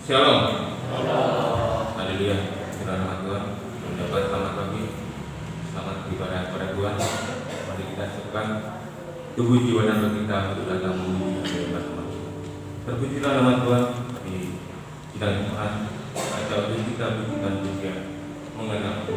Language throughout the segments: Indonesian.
Shalom. Haleluya. Selamat Tuhan. Mendapat selamat pagi. Selamat beribadah kepada Tuhan. Mari kita siapkan tubuh jiwa dan roh kita untuk datang memuji Tuhan. Terpujilah nama Tuhan di sidang Jumat. Atau kita pujikan pujian mengenal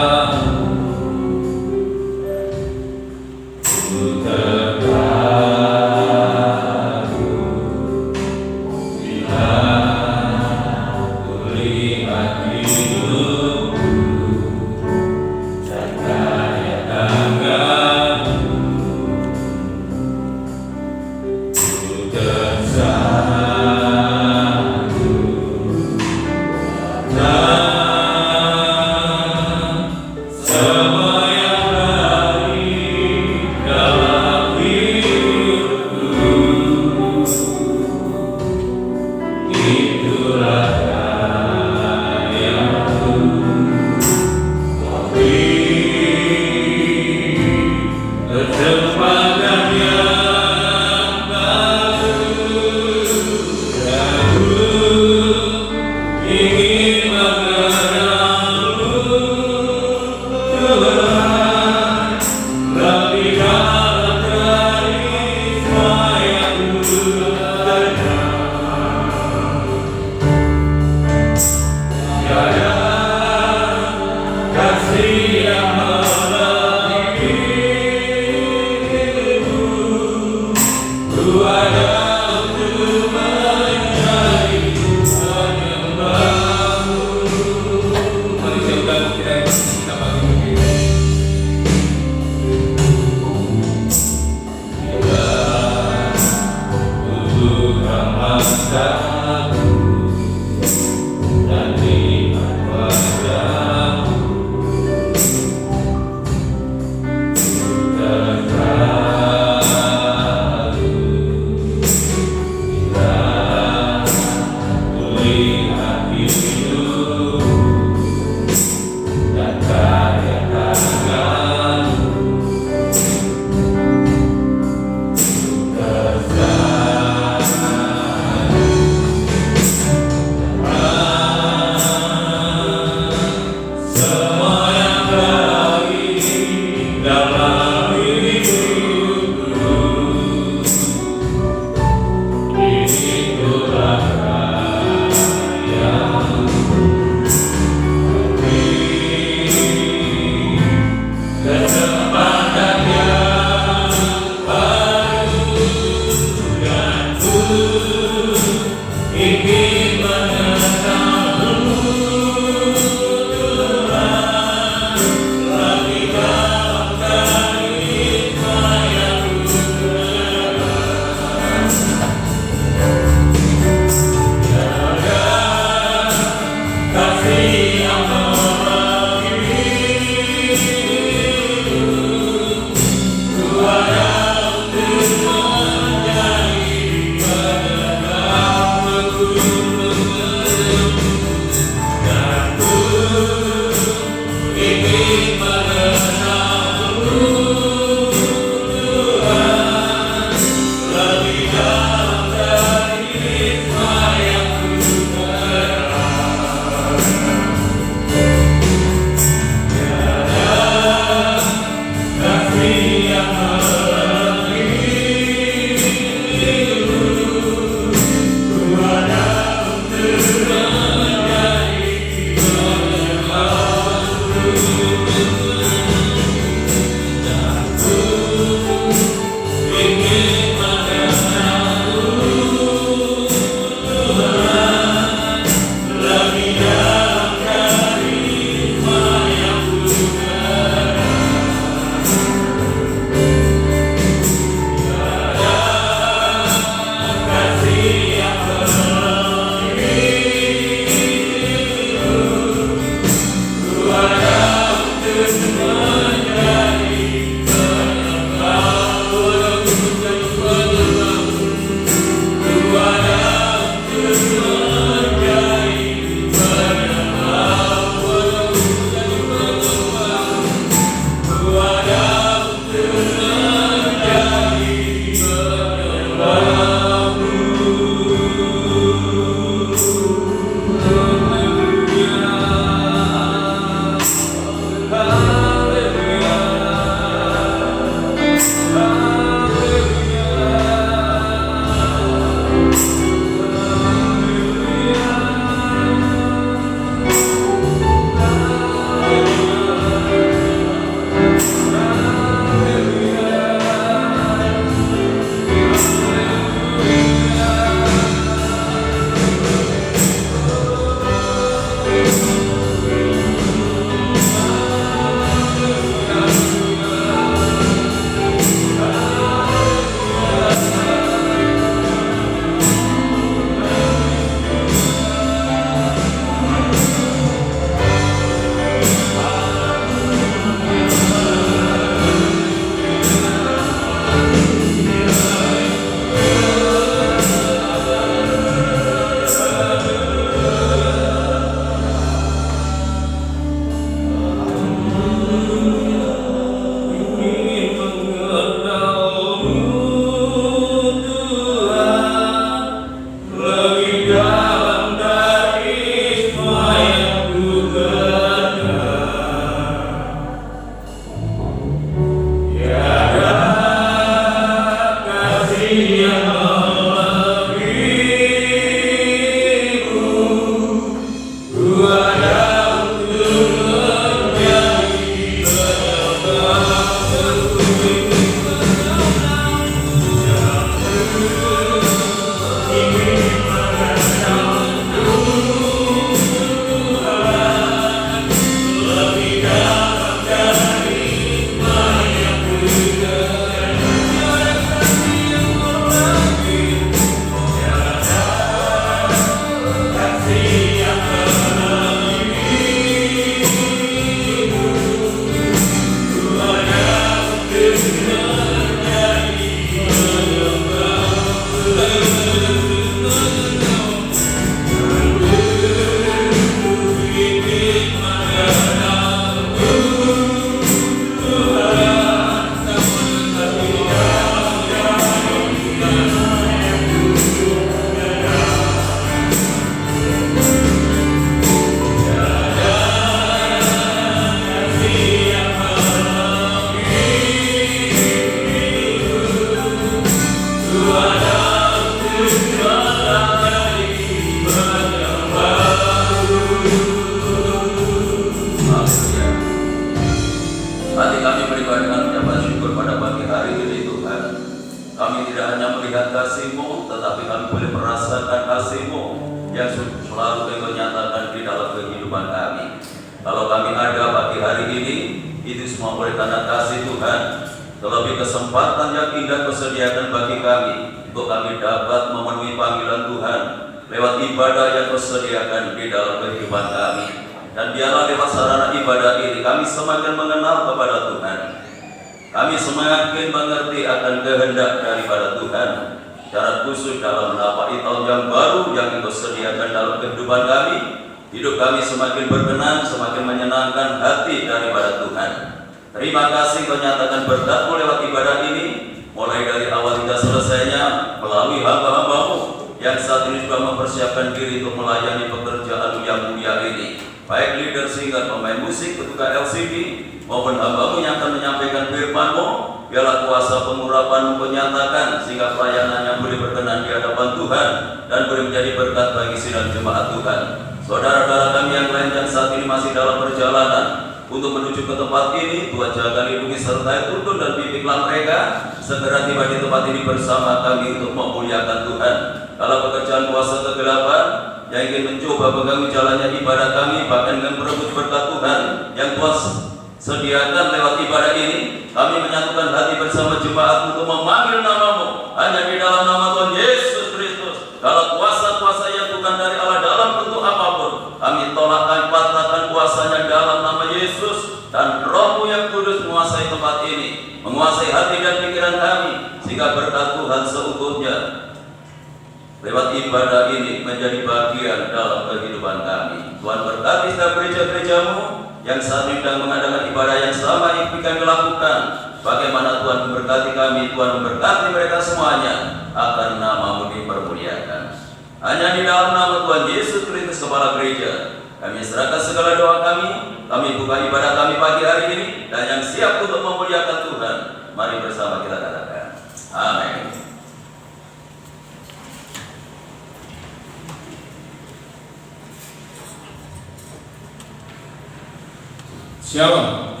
Shalom.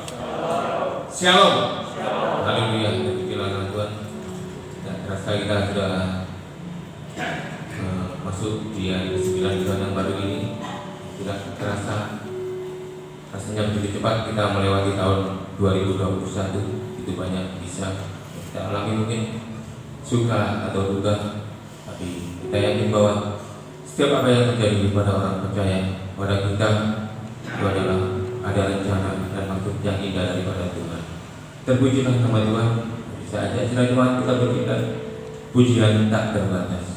Shalom. Haleluya. Demikianlah Tuhan. Dan terasa kita sudah masuk di hari ke-9 bulan yang baru ini. Sudah terasa rasanya begitu cepat kita melewati tahun 2021. Itu banyak bisa kita alami, mungkin suka atau duka, tapi kita yakin bahwa setiap apa yang terjadi kepada orang percaya pada kita itu adalah ada rencana dan maksud yang indah daripada Tuhan. Terpujilah nama Tuhan. Bisa aja selain Tuhan kita berikan pujian tak terbatas.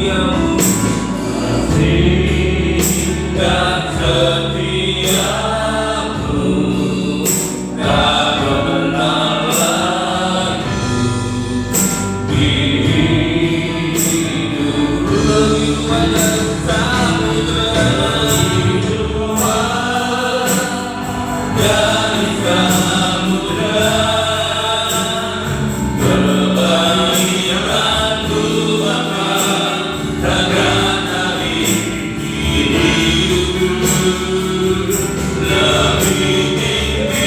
diam-diam kasih dan setiamu tak pernah layu di hidupku. Begitu banyak samudera dari samudera kebaikanku Bapa takkan habis di hidupku. Lebih tinggi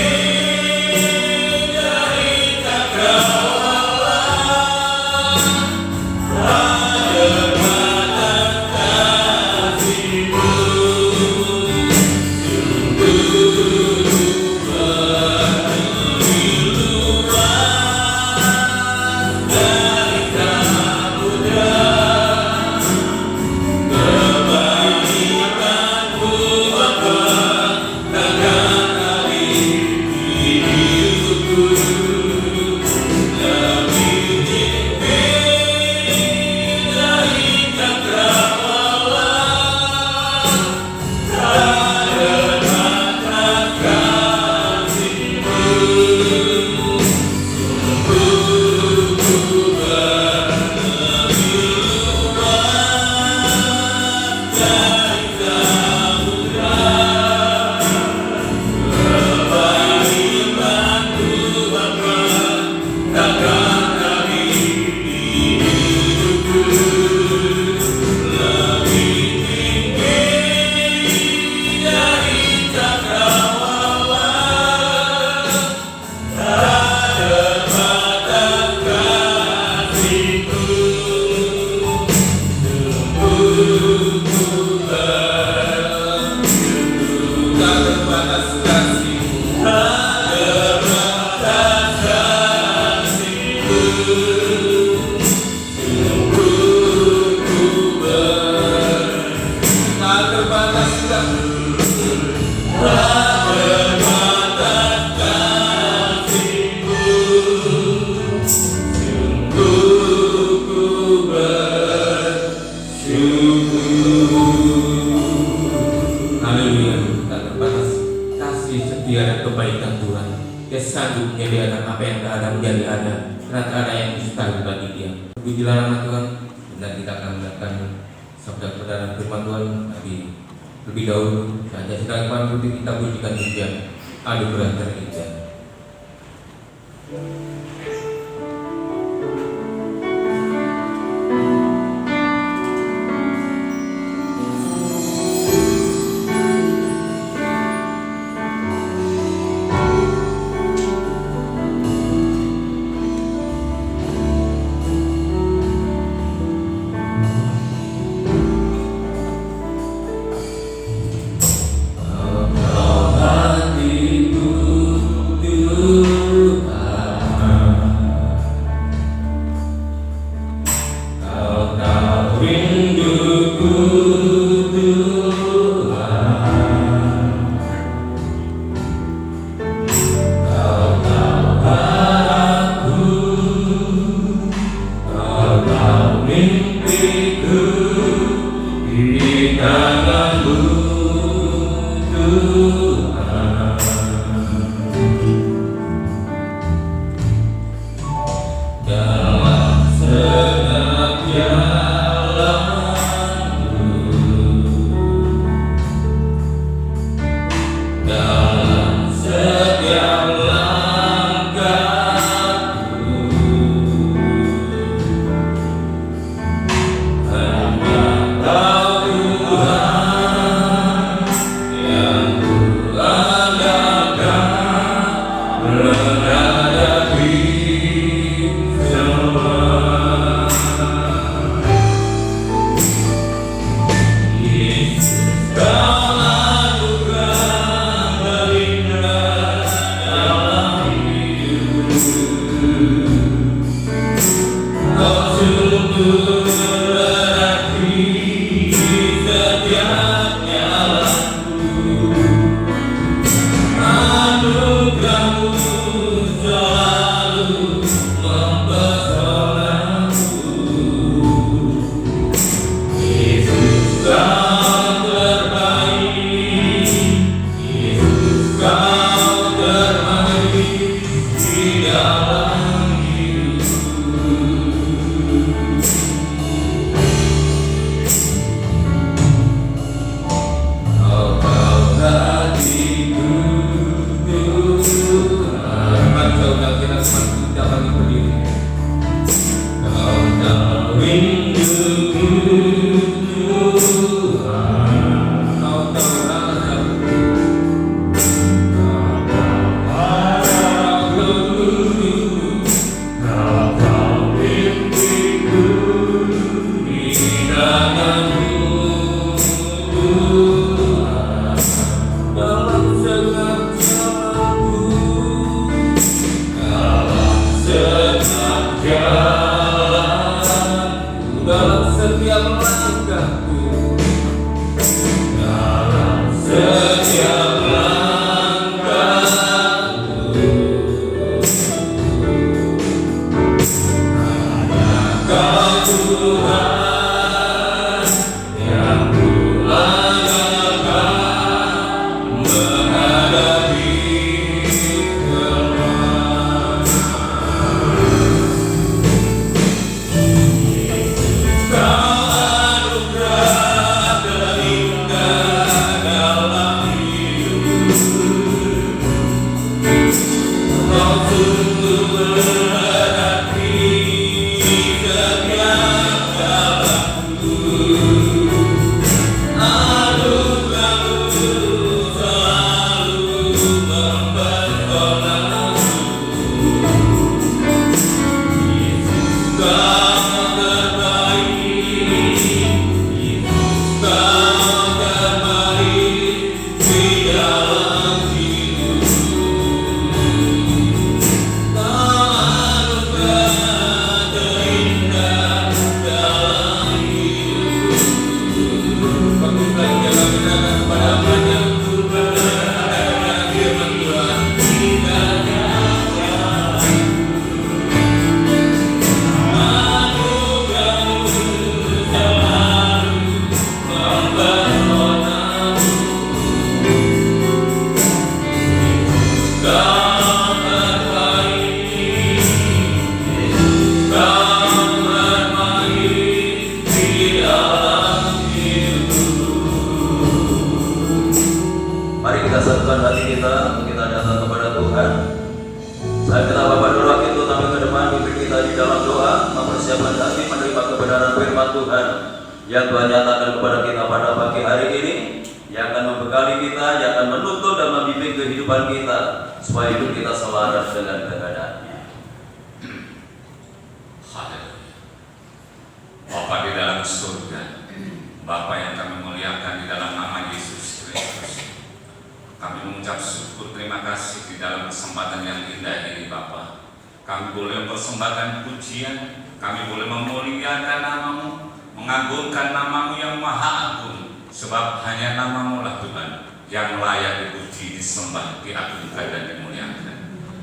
dari cakrawala ada batas kasih-Mu. Haleluya, tak terbatas kasih setia dan kebaikan Tuhan. Dia sanggup menyediakan apa yang tak ada menjadi ada, karena tak ada yang mustahil bagi Dia. Pujilah nama Tuhan, dan kita akan melihatkan sabda kebenaran firman Tuhan. Tapi lebih dahulu saja sedang putih kita pujikan pujian anugerah terindah. Tuhan langkahku, dalam setiap langkahku. Kau Tuhan yang kulanggarkan menghadapi kelemahan. Kau anugerah terindah dalam hidup. Kau sungguh berarti setiap dalamku. Anugerahmu selalu mempersona. Yesus kau terbaik, Yesus kau terbaik di dalam hidupku. Kau anugerah terindah dalam hidupku. Bagus lagi dalam mendengarkan kepada Bapa untuk mendengarkan firman Tuhan. Mari kita satukan hati kita untuk kita datang kepada Tuhan. Saya minta Bapak Nurwakil untuk tampil ke depan, pimpin kita di dalam doa, mempersiapkan hati menerima kebenaran firman Tuhan yang Tuhan nyatakan kepada kita pada pagi hari ini, yang akan membekali kita, yang akan menuntun dan membimbing kehidupan kita supaya hidup kita selaras dengan kehendak-Nya. Haleluya. Bapa di dalam surga, Bapa yang kami muliakan di dalam nama Yesus Kristus, kami mengucap syukur terima kasih di dalam kesempatan yang indah ini Bapa. Kami boleh mempersembahkan pujian, kami boleh memuliakan nama-Mu, mengagungkan nama-Mu yang maha agung, sebab hanya nama-Mu lah Tuhan yang layak dipuji, disembah, diagungkan dan dimuliakan.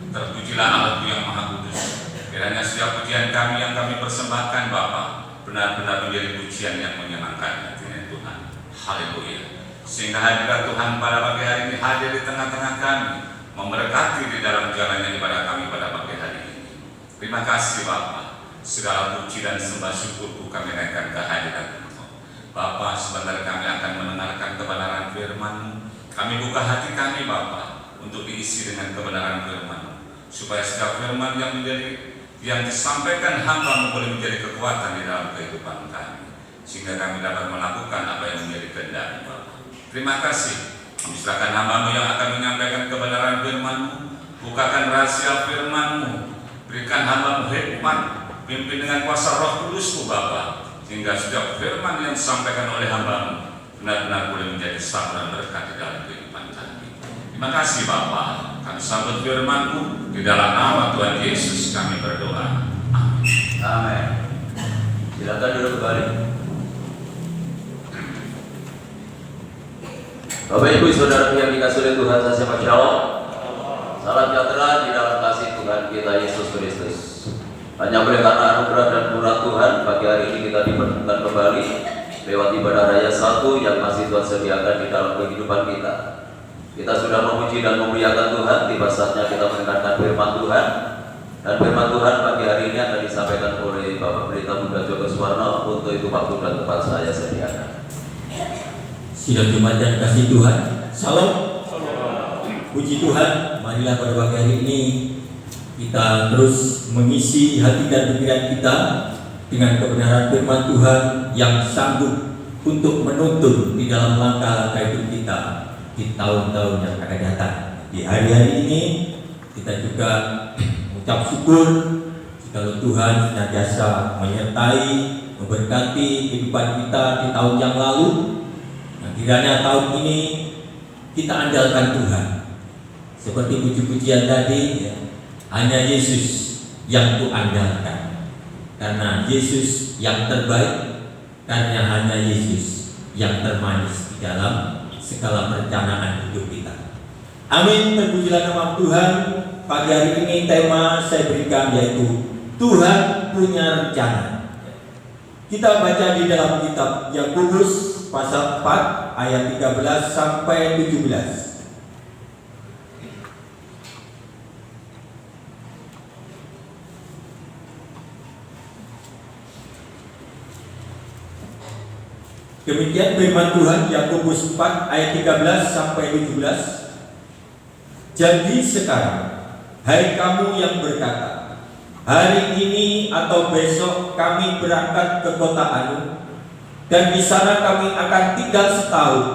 Terpujilah Allah yang maha kudus. Kiranya setiap pujian kami yang kami persembahkan Bapa benar-benar menjadi pujian yang menyenangkan hati Tuhan. Haleluya. Sehingga hadirat Tuhan pada pagi hari ini hadir di tengah-tengah kami, memberkati di dalam jalannya ibadah kami pada pagi hari ini. Terima kasih Bapa. Segala puji dan sembah syukurku kami naikkan ke hadirat-Mu. Bapa, sebentar kami akan mendengarkan kebenaran firman-Mu. Kami buka hati kami Bapa untuk diisi dengan kebenaran firman-Mu, supaya setiap firman yang disampaikan hamba-Mu boleh menjadi kekuatan di dalam kehidupan kami, sehingga kami dapat melakukan apa yang menjadi kehendak-Mu Bapa. Terima kasih. Misalkan hamba-Mu yang akan menyampaikan kebenaran firman-Mu, bukakan rahasia firman-Mu, berikan hamba-Mu hikmat, pimpin dengan kuasa Roh Kudus-Mu Bapa, sehingga setiap firman yang disampaikan oleh hamba-Mu benar-benar boleh menjadi saluran berkat di dalam kehidupan kami. Terima kasih Bapa. Kami sambut firman-Mu di dalam nama Tuhan Yesus kami berdoa. Amin. Amin. Silakan duduk kembali. Bapak Ibu Saudara yang dikasihi oleh Tuhan, saya sembah shalom. Salam sejahtera di dalam kasih Tuhan kita Yesus Kristus. Hanya oleh karena anugerah dan murah Tuhan, pagi hari ini kita dipertemukan kembali lewat ibadah raya satu yang masih Tuhan sediakan di dalam kehidupan kita. Kita sudah memuji dan memuliakan Tuhan, tiba saatnya kita mendengarkan firman Tuhan. Dan firman Tuhan pagi hari ini akan disampaikan oleh Bapak Pendeta Muda Joko Suwarno. Untuk itu waktu dan tempat saya sediakan. Sidang Jumat dan kasih Tuhan, salam. Puji Tuhan, marilah pada pagi hari ini kita terus mengisi hati dan pikiran kita dengan kebenaran firman Tuhan yang sanggup untuk menuntun di dalam langkah-langkah hidup kita di tahun-tahun yang akan datang. Di hari-hari ini kita juga mengucap syukur kalau Tuhan senantiasa menyertai, memberkati kehidupan kita di tahun yang lalu. Kiranya tahun ini kita andalkan Tuhan. Seperti puji-pujian tadi, ya, hanya Yesus yang ku andalkan. Karena Yesus yang terbaik, karena hanya Yesus yang termanis di dalam segala perencanaan hidup kita. Amin, terpujilah nama Tuhan. Pagi hari ini tema saya berikan yaitu Tuhan punya rencana. Kita baca di dalam kitab Yakobus pasal 4 ayat 13 sampai 17. Demikian firman Tuhan, Yakobus 4 ayat 13 sampai 17. Jadi sekarang, hai kamu yang berkata, hari ini atau besok kami berangkat ke kota Anu, dan di sana kami akan tinggal setahun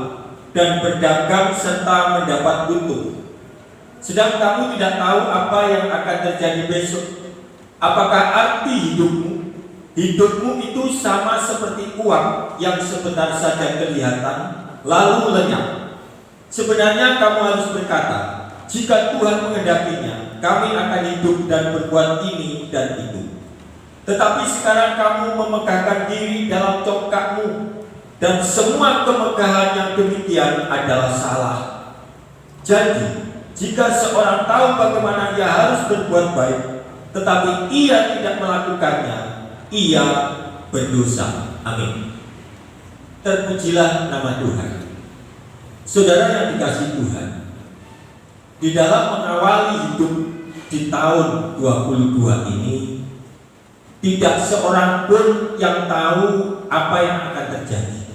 dan berdagang serta mendapat untung. Sedang kamu tidak tahu apa yang akan terjadi besok. Apakah arti hidupmu? Hidupmu itu sama seperti uang yang sebentar saja kelihatan lalu lenyap. Sebenarnya kamu harus berkata, jika Tuhan menghendakinya, kami akan hidup dan berbuat ini dan itu. Tetapi sekarang kamu memegahkan diri dalam congkakmu, dan semua kemegahan yang demikian adalah salah. Jadi, jika seorang tahu bagaimana ia harus berbuat baik, tetapi ia tidak melakukannya, ia berdosa. Amin. Terpujilah nama Tuhan. Saudara yang dikasihi Tuhan, di dalam mengawali hidup di tahun 22 ini, tidak seorang pun yang tahu apa yang akan terjadi.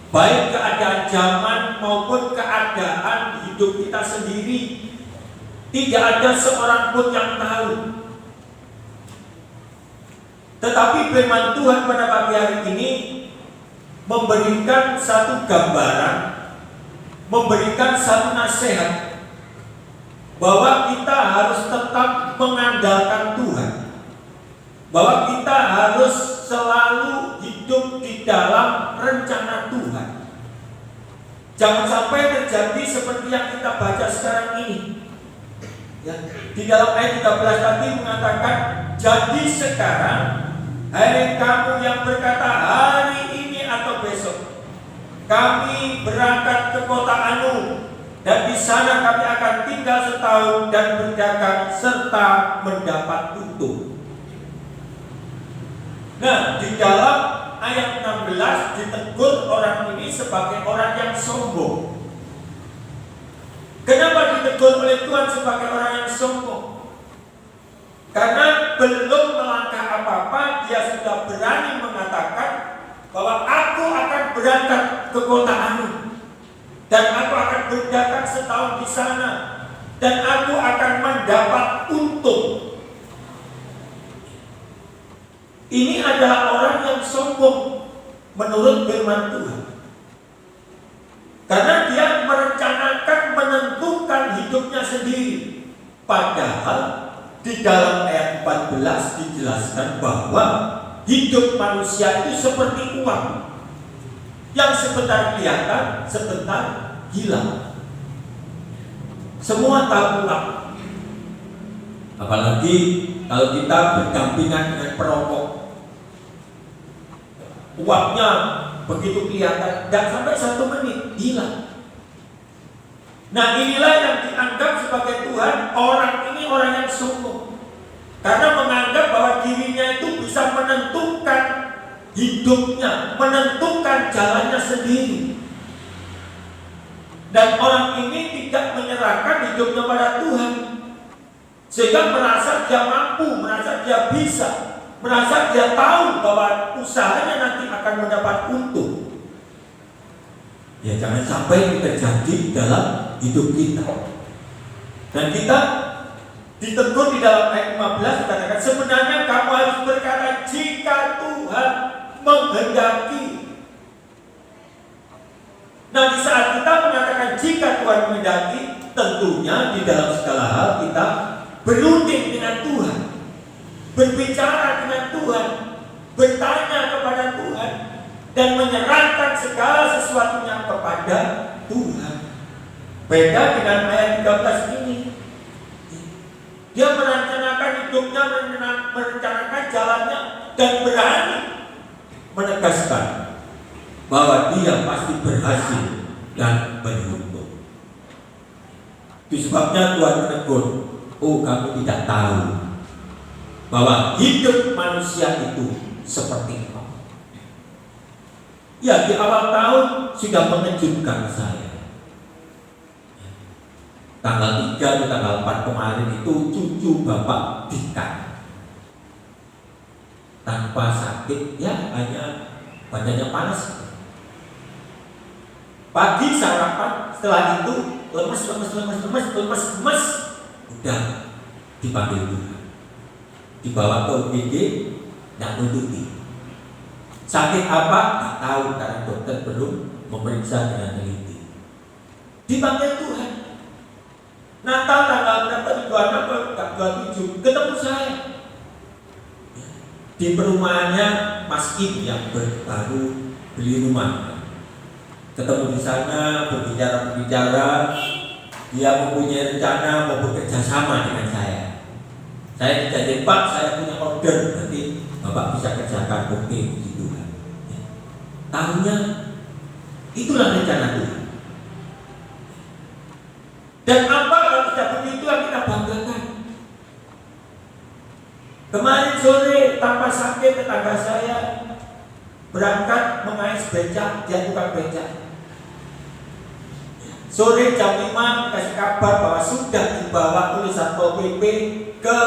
Baik keadaan zaman maupun keadaan hidup kita sendiri, tidak ada seorang pun yang tahu. Tetapi firman Tuhan pada pagi hari ini memberikan satu gambaran, memberikan satu nasihat bahwa kita harus tetap mengandalkan Tuhan, bahwa kita harus selalu hidup di dalam rencana Tuhan. Jangan sampai terjadi seperti yang kita baca sekarang ini. Ya, di dalam ayat 13 tadi mengatakan, jadi sekarang, hai kamu yang berkata hari ini atau besok kami berangkat ke kota Anu, dan di sana kami akan tinggal setahun dan berdagang serta mendapat untung. Nah, di dalam ayat 16 ditegur orang ini sebagai orang yang sombong. Kenapa ditegur oleh Tuhan sebagai orang yang sombong? Karena belum melangkah apa-apa, dia sudah berani mengatakan bahwa aku akan berangkat ke kota Anu, dan aku akan berdagang setahun di sana, dan aku akan mendapat untung. Ini adalah orang yang sombong menurut firman Tuhan. Karena dia merencanakan, menentukan hidupnya sendiri. Padahal di dalam ayat 14 dijelaskan bahwa hidup manusia itu seperti uang yang sebentar kelihatan, sebentar hilang. Semua tahu uang. Apalagi kalau kita berdampingan dengan perokok, uangnya begitu kelihatan, dan sampai 1 menit hilang. Nah, inilah yang dianggap sebagai Tuhan. Orang ini orang yang sombong, karena menganggap bahwa dirinya itu bisa menentukan hidupnya, menentukan jalannya sendiri. Dan orang ini tidak menyerahkan hidupnya pada Tuhan, sehingga merasa dia mampu, merasa dia bisa, merasa dia tahu bahwa usahanya nanti akan mendapat untung. Ya, jangan sampai ini terjadi dalam hidup kita. Dan kita ditegur di dalam ayat 15 dikatakan, sebenarnya kamu harus berkata jika Tuhan menghendaki. Nah, di saat kita mengatakan jika Tuhan menghendaki, tentunya di dalam segala hal kita berunding dengan Tuhan, berbicara dengan Tuhan, bertanya kepada Tuhan, dan menyerahkan segala sesuatunya kepada Tuhan. Beda dengan ayat 13 ini. Dia merencanakan hidupnya, merencanakan jalannya, dan berani menegaskan bahwa dia pasti berhasil dan beruntung. Itu sebabnya Tuhan menegur, oh kamu tidak tahu bahwa hidup manusia itu seperti apa. Ya, di awal tahun sudah mengejutkan saya. Tanggal 3 atau tanggal 4 kemarin itu cucu Bapak dikat tanpa sakit, ya hanya badannya panas. Pagi sarapan, setelah itu lemes, udah dipanggil Tuhan, dibawa ke UGD, nggak nututi. Sakit apa? Nggak tahu karena dokter belum memeriksa dengan teliti. Dipanggil Tuhan. Natal tanggal berapa? 27 ketemu saya di perumahannya Mas Im yang baru beli rumah. Ketemu di sana, berbicara, dia mempunyai rencana mau bekerja sama dengan saya. Saya dijanjikan, Pak, saya punya order, nanti Bapak bisa kerjakan. Oke, puji Tuhan. Tahunya itulah rencana Tuhan. Dan apa kalau tidak begitu yang kita banggakan? Kemarin sore tanpa sakit tetangga saya berangkat mengais becak, dia tukang becak. Sore jam 5 kasih kabar bahwa sudah dibawa oleh Satpol PP ke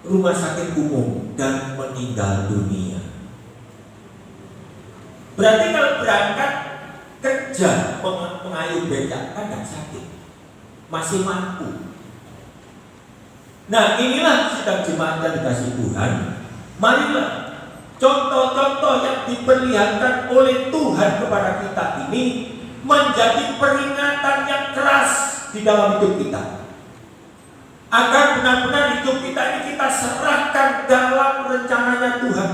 rumah sakit umum dan meninggal dunia. Berarti kalau berangkat kerja mengayuh becak kan tidak sakit, masih mampu. Nah, inilah sidang jemaat yang dikasih Tuhan. Marilah contoh-contoh yang diperlihatkan oleh Tuhan kepada kita ini menjadi peringatan yang keras di dalam hidup kita, agar benar-benar hidup kita ini kita serahkan dalam rencananya Tuhan.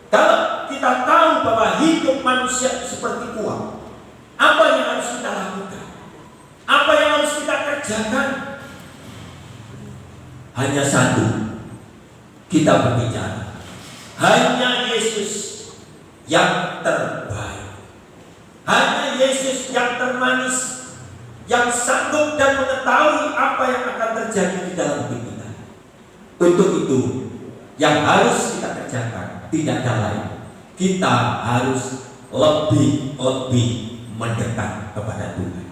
Kalau kita tahu bahwa hidup manusia seperti uang, apa yang harus kita lakukan? Apa yang harus kita kerjakan? Hanya satu, kita berbicara hanya Yesus yang terbaik, hanya Yesus yang termanis, yang sanggup dan mengetahui apa yang akan terjadi di dalam hidup kita. Untuk itu, yang harus kita kerjakan tidak ada lain, kita harus lebih mendekat kepada Tuhan.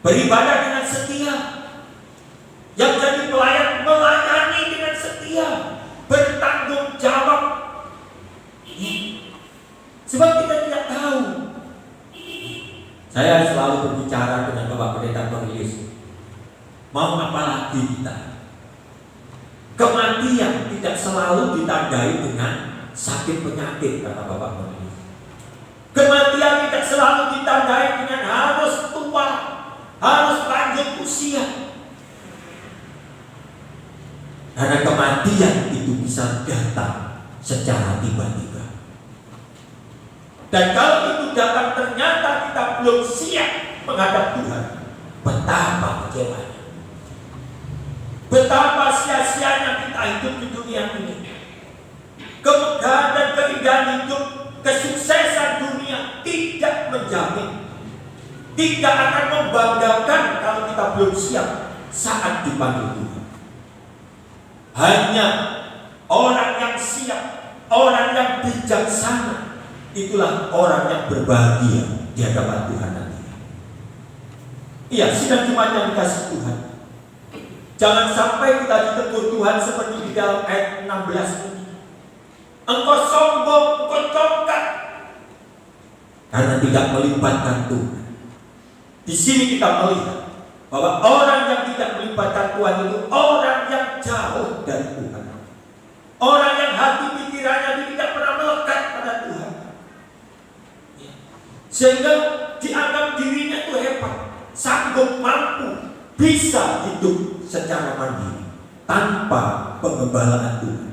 Beribadah dengan setia, yang jadi pelayan melayani dengan setia, bertanggung jawab. Sebab kita tidak tahu. Saya selalu berbicara dengan Bapak Pendeta Cornelius, mau apa lagi kita? Kematian tidak selalu ditandai dengan sakit penyakit, kata Bapak Cornelius. Kematian tidak selalu ditandai dengan harus tua, harus lanjut usia. Karena kematian itu bisa datang secara tiba-tiba. Dan kalau itu datang ternyata kita belum siap menghadap Tuhan, betapa kecewanya, betapa sia-sianya kita hidup di dunia ini. Kemegahan dan keindahan hidup, kesuksesan dunia tidak menjamin, tidak akan membanggakan kalau kita belum siap saat dipanggil Tuhan. Hanya orang yang siap, orang yang bijaksana, itulah orang yang berbahagia di hadapan Tuhan nanti. Iya, sidang jemaat yang dikasih Tuhan, jangan sampai kita ditegur Tuhan seperti di dalam ayat 16 ini. Engkau sombong, engkau congkak, karena tidak melibatkan Tuhan. Di sini kita melihat bahwa orang yang tidak melibatkan Tuhan itu orang yang jauh dari Tuhan, orang yang hati pikirannya tidak pernah melekat pada Tuhan, sehingga dianggap dirinya itu hebat, sanggup, mampu, bisa hidup secara mandiri tanpa pengembalaan Tuhan,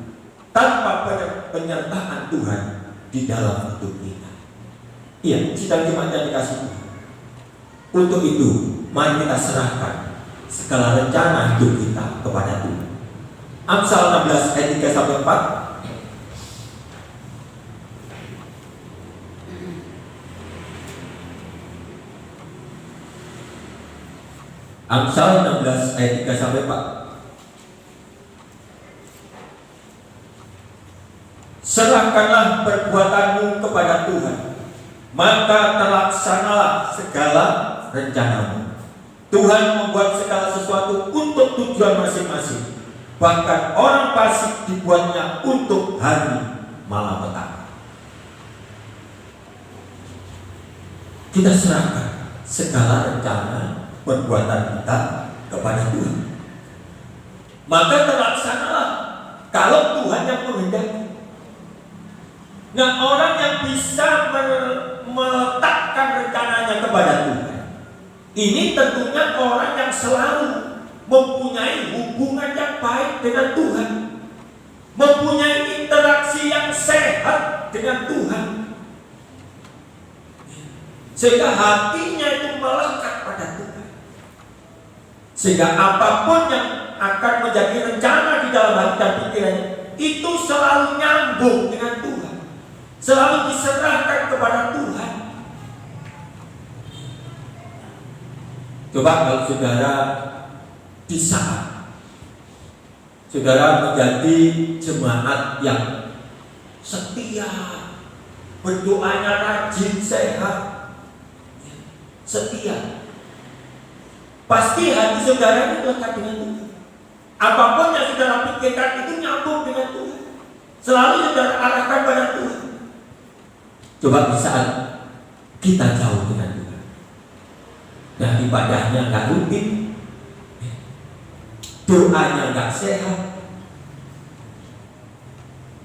tanpa penyertaan Tuhan di dalam hidup kita. Iya, sidang jemaat yang dikasih Tuhan. Untuk itu, mari kita serahkan segala rencana hidup kita kepada Tuhan. Amsal 16 ayat 3-4. Amsal 16 ayat 3 sampai 4. Serahkanlah perbuatanmu kepada Tuhan, maka terlaksanalah segala rencanamu. Tuhan membuat segala sesuatu untuk tujuan masing-masing. Bahkan orang fasik dibuatnya untuk hari malapetaka. Kita serahkan segala rencana perbuatan kita kepada Tuhan, maka terlaksanalah kalau Tuhan yang menghendaki. Nah, orang yang bisa meletakkan rencananya kepada Tuhan, ini tentunya orang yang selalu mempunyai hubungan yang baik dengan Tuhan, mempunyai interaksi yang sehat dengan Tuhan, sehingga hatinya itu melekat pada Tuhan, sehingga apapun yang akan menjadi rencana di dalam hati dan pikirannya itu selalu nyambung dengan Tuhan, selalu diserahkan kepada Tuhan. Coba kalau saudara di saat saudara menjadi jemaat yang setia, berdoanya rajin, sehat, setia, pasti hati saudara itu lekat dengan Tuhan. Apapun yang saudara pikirkan itu nyambung dengan Tuhan, selalu saudara arahkan pada Tuhan. Coba di saat kita jauh dengan Tuhan dan ibadahnya nggak rutin, doanya nggak sehat,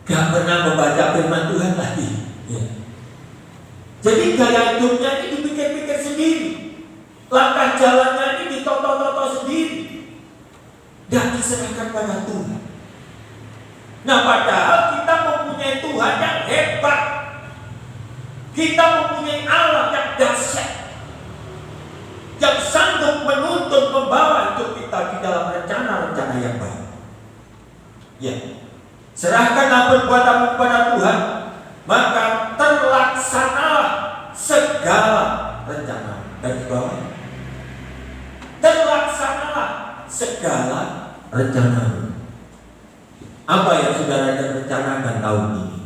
nggak pernah membaca firman Tuhan lagi, ya. Jadi gaya hidupnya ini dipikir-pikir sendiri, langkah jalannya ini ditoto-toto sendiri, dan diserahkan pada Tuhan. Nah, padahal kita mempunyai Tuhan yang hebat, kita mempunyai Allah yang dahsyat, yang sanggup menuntun membawa hidup kita di dalam rencana-rencana yang baik. Ya, serahkanlah perbuatanmu kepada Tuhan, maka terlaksanalah segala rencana. Dan di bawah, terlaksanalah segala rencana. Apa yang saudara rencanakan tahun ini?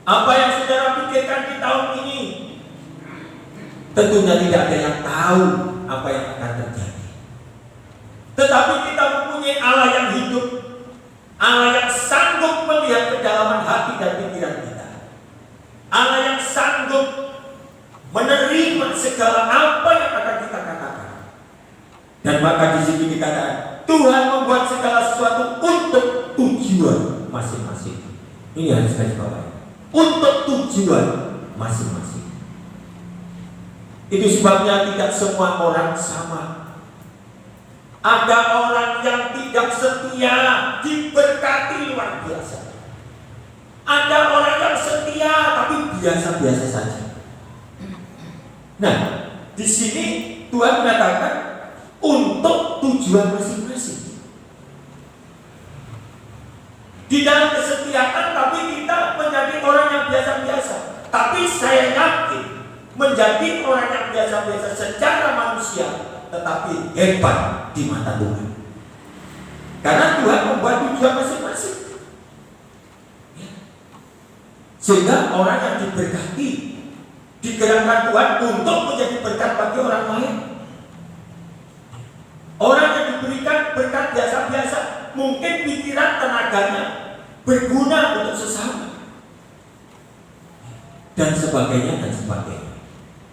Apa yang saudara pikirkan di tahun ini? Tentunya tidak ada yang tahu apa yang akan terjadi. Tetapi kita mempunyai Allah yang hidup, Allah yang sanggup melihat kedalaman hati dan pikiran kita, Allah yang sanggup menerima segala apa yang akan kita katakan. Dan maka di sini dikatakan Tuhan membuat segala sesuatu untuk tujuan masing-masing. Ini harus garis bawah. Untuk tujuan masing-masing. Itu sebabnya tidak semua orang sama. Ada orang yang tidak setia diberkati luar biasa. Ada orang yang setia tapi biasa-biasa saja. Nah, di sini Tuhan mengatakan untuk tujuan masing-masing. Di dalam kesetiaan tapi kita menjadi orang yang biasa-biasa. Tapi saya yakin menjadi orang yang biasa-biasa secara manusia tetapi hebat di mata Tuhan. Karena Tuhan membuat tujuan masing-masing. Sehingga orang yang diberkati digerakkan Tuhan untuk menjadi berkat bagi orang lain. Orang yang diberikan berkat biasa-biasa, mungkin pikiran tenaganya berguna untuk sesama dan sebagainya dan sebagainya.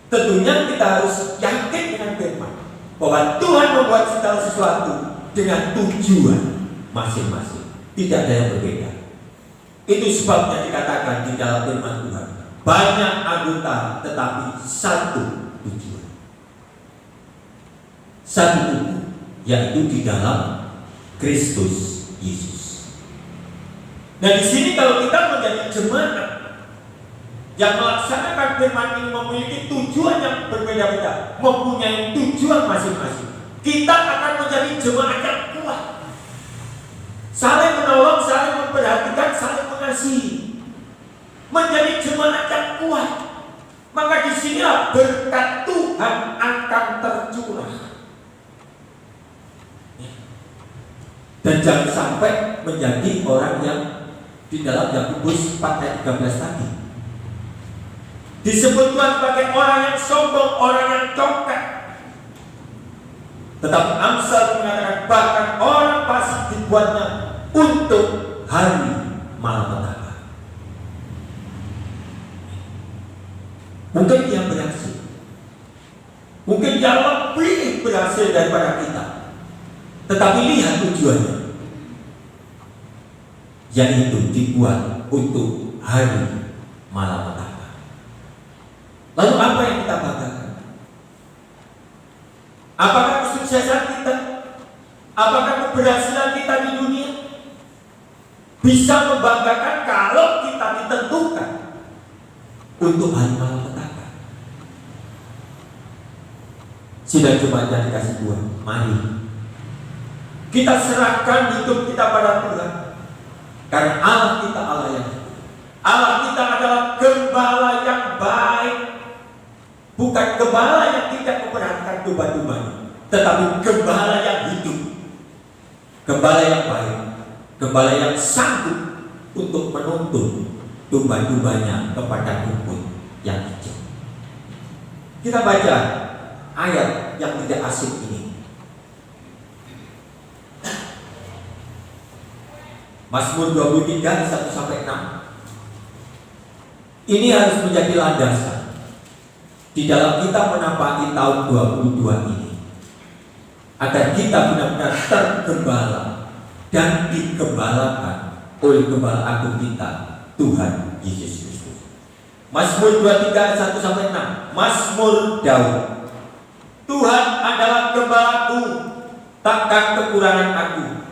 Tentunya kita harus yakin dengan firman bahwa Tuhan membuat segala sesuatu dengan tujuan masing-masing, tidak ada yang berbeda. Itu sebabnya dikatakan di dalam firman Tuhan, banyak anggota tetapi satu tujuan. Satu tujuan, yaitu di dalam Kristus Yesus. Nah, di sini kalau kita menjadi jemaat yang melaksanakan firman ini memiliki tujuan yang berbeda-beda, mempunyai tujuan masing-masing, kita akan menjadi jemaat yang kuat, saling menolong, saling memperhatikan, saling mengasihi, menjadi jemaat yang kuat. Maka di sinilah berkat Tuhan akan tercurah. Dan jangan sampai menjadi orang yang di dalam Yakobus 4 ayat 13 tadi disebut Tuhan sebagai orang yang sombong, orang yang congkak. Tetapi Amsal mengatakan bahkan orang fasik dibuatnya untuk hari malapetaka. Mungkin dia berhasil, mungkin dia lebih berhasil daripada kita, tetapi lihat tujuannya, yaitu dibuat untuk hari malapetaka. Lalu apa yang kita banggakan? Apakah kesuksesan kita? Apakah keberhasilan kita di dunia bisa membanggakan kalau kita ditentukan untuk hari malapetaka? Sidang jemaat yang dikasih Tuhan, mari kita serahkan hidup kita pada Tuhan. Karena Allah kita Allah yang hidup. Allah kita adalah gembala yang baik. Bukan gembala yang tidak memperhatikan domba-dombanya, tetapi gembala yang hidup, gembala yang baik, gembala yang sanggup untuk menuntun domba-dombanya kepada rumput yang hijau. Kita baca ayat yang tidak asing ini. Mazmur 23 1-6. Ini harus menjadi landasan di dalam kita menapaki tahun 22 ini, agar kita benar-benar tergembala dan digembalakan oleh Gembala Agung kita, Tuhan Yesus Kristus. Mazmur 23 1-6. Mazmur Daud. Tuhan adalah gembalaku, takkan kekurangan aku.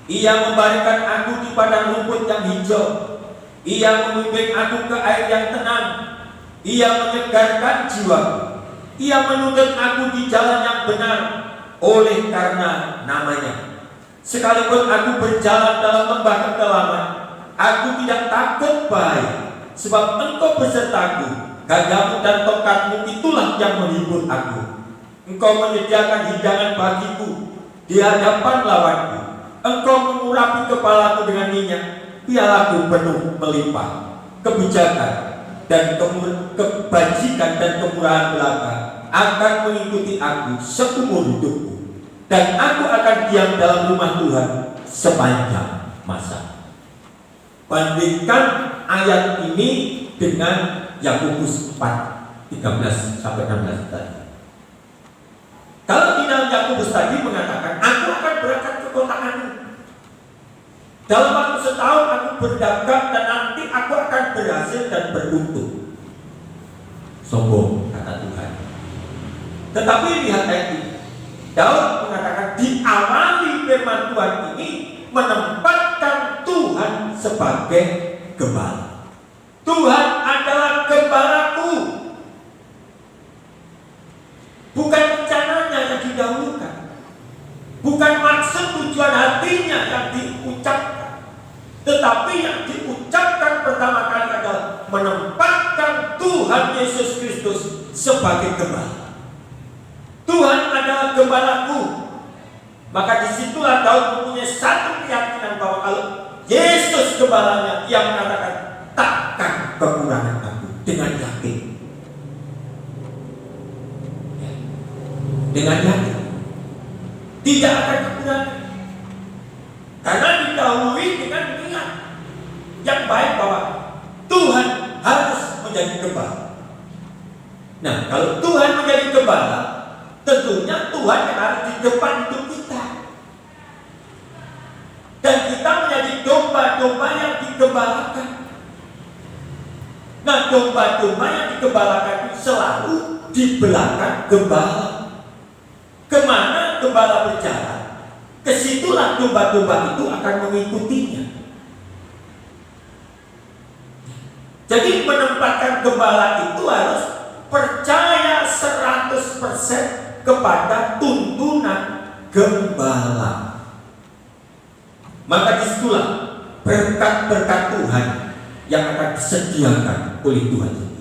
Ia membaringkan aku di padang rumput yang hijau. Ia membimbing aku ke air yang tenang. Ia menyegarkan jiwaku. Ia menuntun aku di jalan yang benar oleh karena namanya. Sekalipun aku berjalan dalam lembah kekelaman, aku tidak takut bahaya, sebab Engkau besertaku. Gagahmu dan tongkatmu itulah yang menghibur aku. Engkau menyediakan hidangan bagiku di hadapan lawanku. Engkau mengurapi kepalaku dengan minyak, pialaku penuh melimpah. Kebijakan dan kebajikan dan kemurahan belaka akan mengikuti aku seumur hidupku, dan aku akan diam dalam rumah Tuhan sepanjang masa. Bandingkan ayat ini dengan Yakobus 4 13-16 tadi. Kalau di dalam Yakobus tadi mengatakan, aku akan berangkat ke kota Anu. Dalam waktu setahun aku berdagang dan nanti aku akan berhasil dan beruntung. Sombong, kata Tuhan. Tetapi lihat ayat ini. Daud mengatakan diawali firman Tuhan ini menempatkan Tuhan sebagai gembala. Tuhan adalah gembalaku. Bukan rencananya yang didahulukan, bukan maksud tujuan hatinya yang diucapkan, tetapi yang diucapkan pertama kali adalah menempatkan Tuhan Yesus Kristus sebagai gembala. Tuhan adalah gembalaku. Maka disitulah Daud mempunyai satu keyakinan bahwa kalau Yesus gembalanya, ia mengatakan takkan kekurangan aku, dengan yakin. Dengan yakin tidak akan kekurangan, karena didahului dengan niat yang baik bahwa Tuhan harus menjadi gembala. Nah, kalau Tuhan menjadi gembala, tentunya Tuhan yang harus di depan hidup kita, dan kita menjadi domba-domba yang digembalakan. Nah, domba-domba yang digembalakan itu selalu di belakang gembala. Kemana gembala berjalan, kesitulah domba-domba itu akan mengikutinya. Jadi menempatkan gembala itu harus percaya 100% kepada tuntunan gembala. Maka disitulah berkat-berkat Tuhan yang akan disediakan oleh Tuhan sendiri.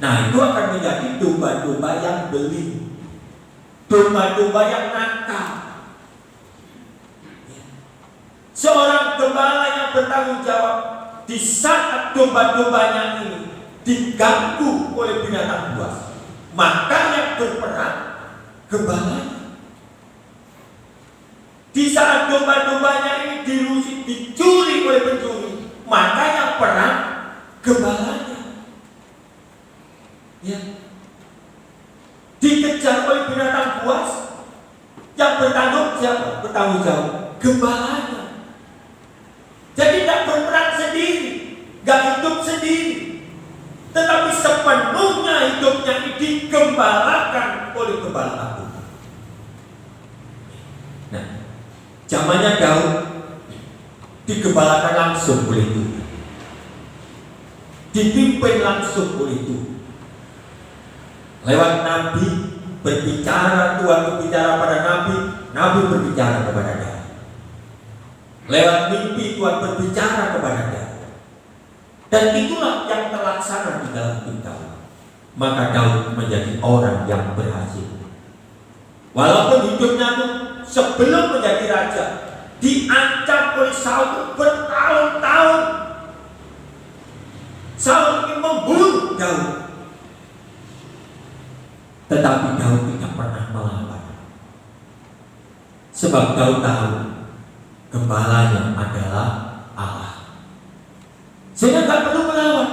Nah, itu akan menjadi domba-domba yang beling, domba-domba yang nakal. Seorang gembala yang bertanggung jawab di saat domba-dombanya ini diganggu oleh binatang buas, maka yang berperang gembalanya. Di saat domba-dombanya ini dirusik, dicuri oleh pencuri, maka yang perang gembalanya. Ya. Dikejar oleh binatang buas, yang bertanggung jawab gembalanya. Jadi tidak berperang sendiri, gak hidup sendiri, tetapi sepenuhnya hidupnya ini digembalakan oleh gembala agung. Nah, zamannya Daud digembalakan langsung oleh Tuhan, dipimpin langsung oleh Tuhan. Lewat nabi berbicara, Tuhan berbicara pada nabi, nabi berbicara kepada Daud. Lewat mimpi Tuhan berbicara kepada Daud. Dan itulah yang terlaksana di dalam hidup Daud. Maka Daud menjadi orang yang berhasil. Walaupun hidupnya itu sebelum menjadi raja diancam oleh Saul bertahun-tahun. Saul ingin membunuh Daud, tetapi Daud tidak pernah melawan. Sebab Daud tahu gembalanya adalah Allah, sehingga tidak perlu melawan.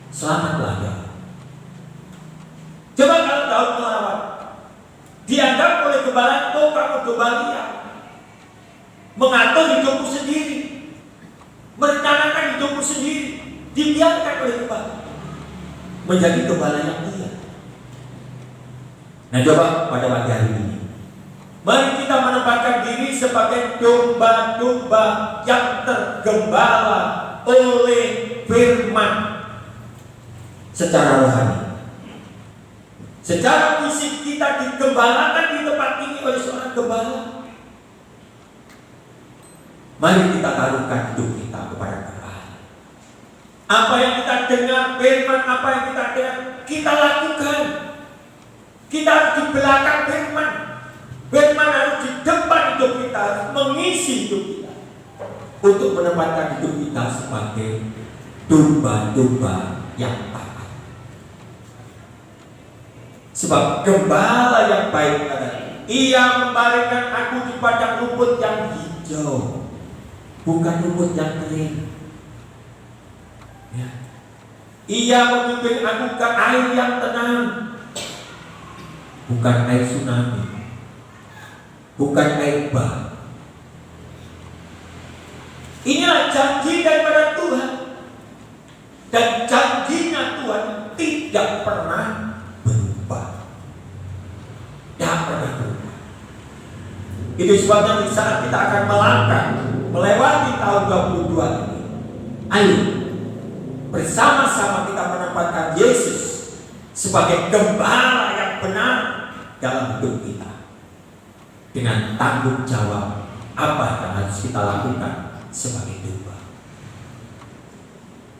Selamatlah Daud. Coba kalau Daud melawan, dianggap oleh gembala, oh kamu gembalia, mengatur hidupmu sendiri, merencanakan hidupmu sendiri, dibiarkan oleh gembala, menjadi gembala yang dia. Nah, coba pada pagi hari ini, mari kita menempatkan diri sebagai domba-domba yang tergembala oleh firman secara rohani. Secara fisik kita digembalakan di tempat ini oleh seorang gembala. Mari kita taruhkan hidup kita kepada gembala. Apa yang kita dengar firman, apa yang kita dengar, kita lakukan. Kita harus di belakang firman. Firman harus di depan hidup kita, harus mengisi hidup kita, untuk menempatkan hidup kita sebagai domba-domba yang taat. Sebab gembala yang baik adalah ia membaringkan aku di padang rumput yang hijau, bukan rumput yang kering. Ya. Ia memimpin aku ke air yang tenang, bukan air tsunami, bukan air bah. Inilah janji daripada Tuhan, dan janjinya Tuhan tidak pernah berubah. Tidak pernah berubah. Itu sebabnya di saat kita akan melangkah melewati tahun 22 ini, ayo bersama-sama kita menempatkan Yesus sebagai gembala yang benar dalam hidup kita, dengan tanggung jawab apa yang harus kita lakukan sebagai domba.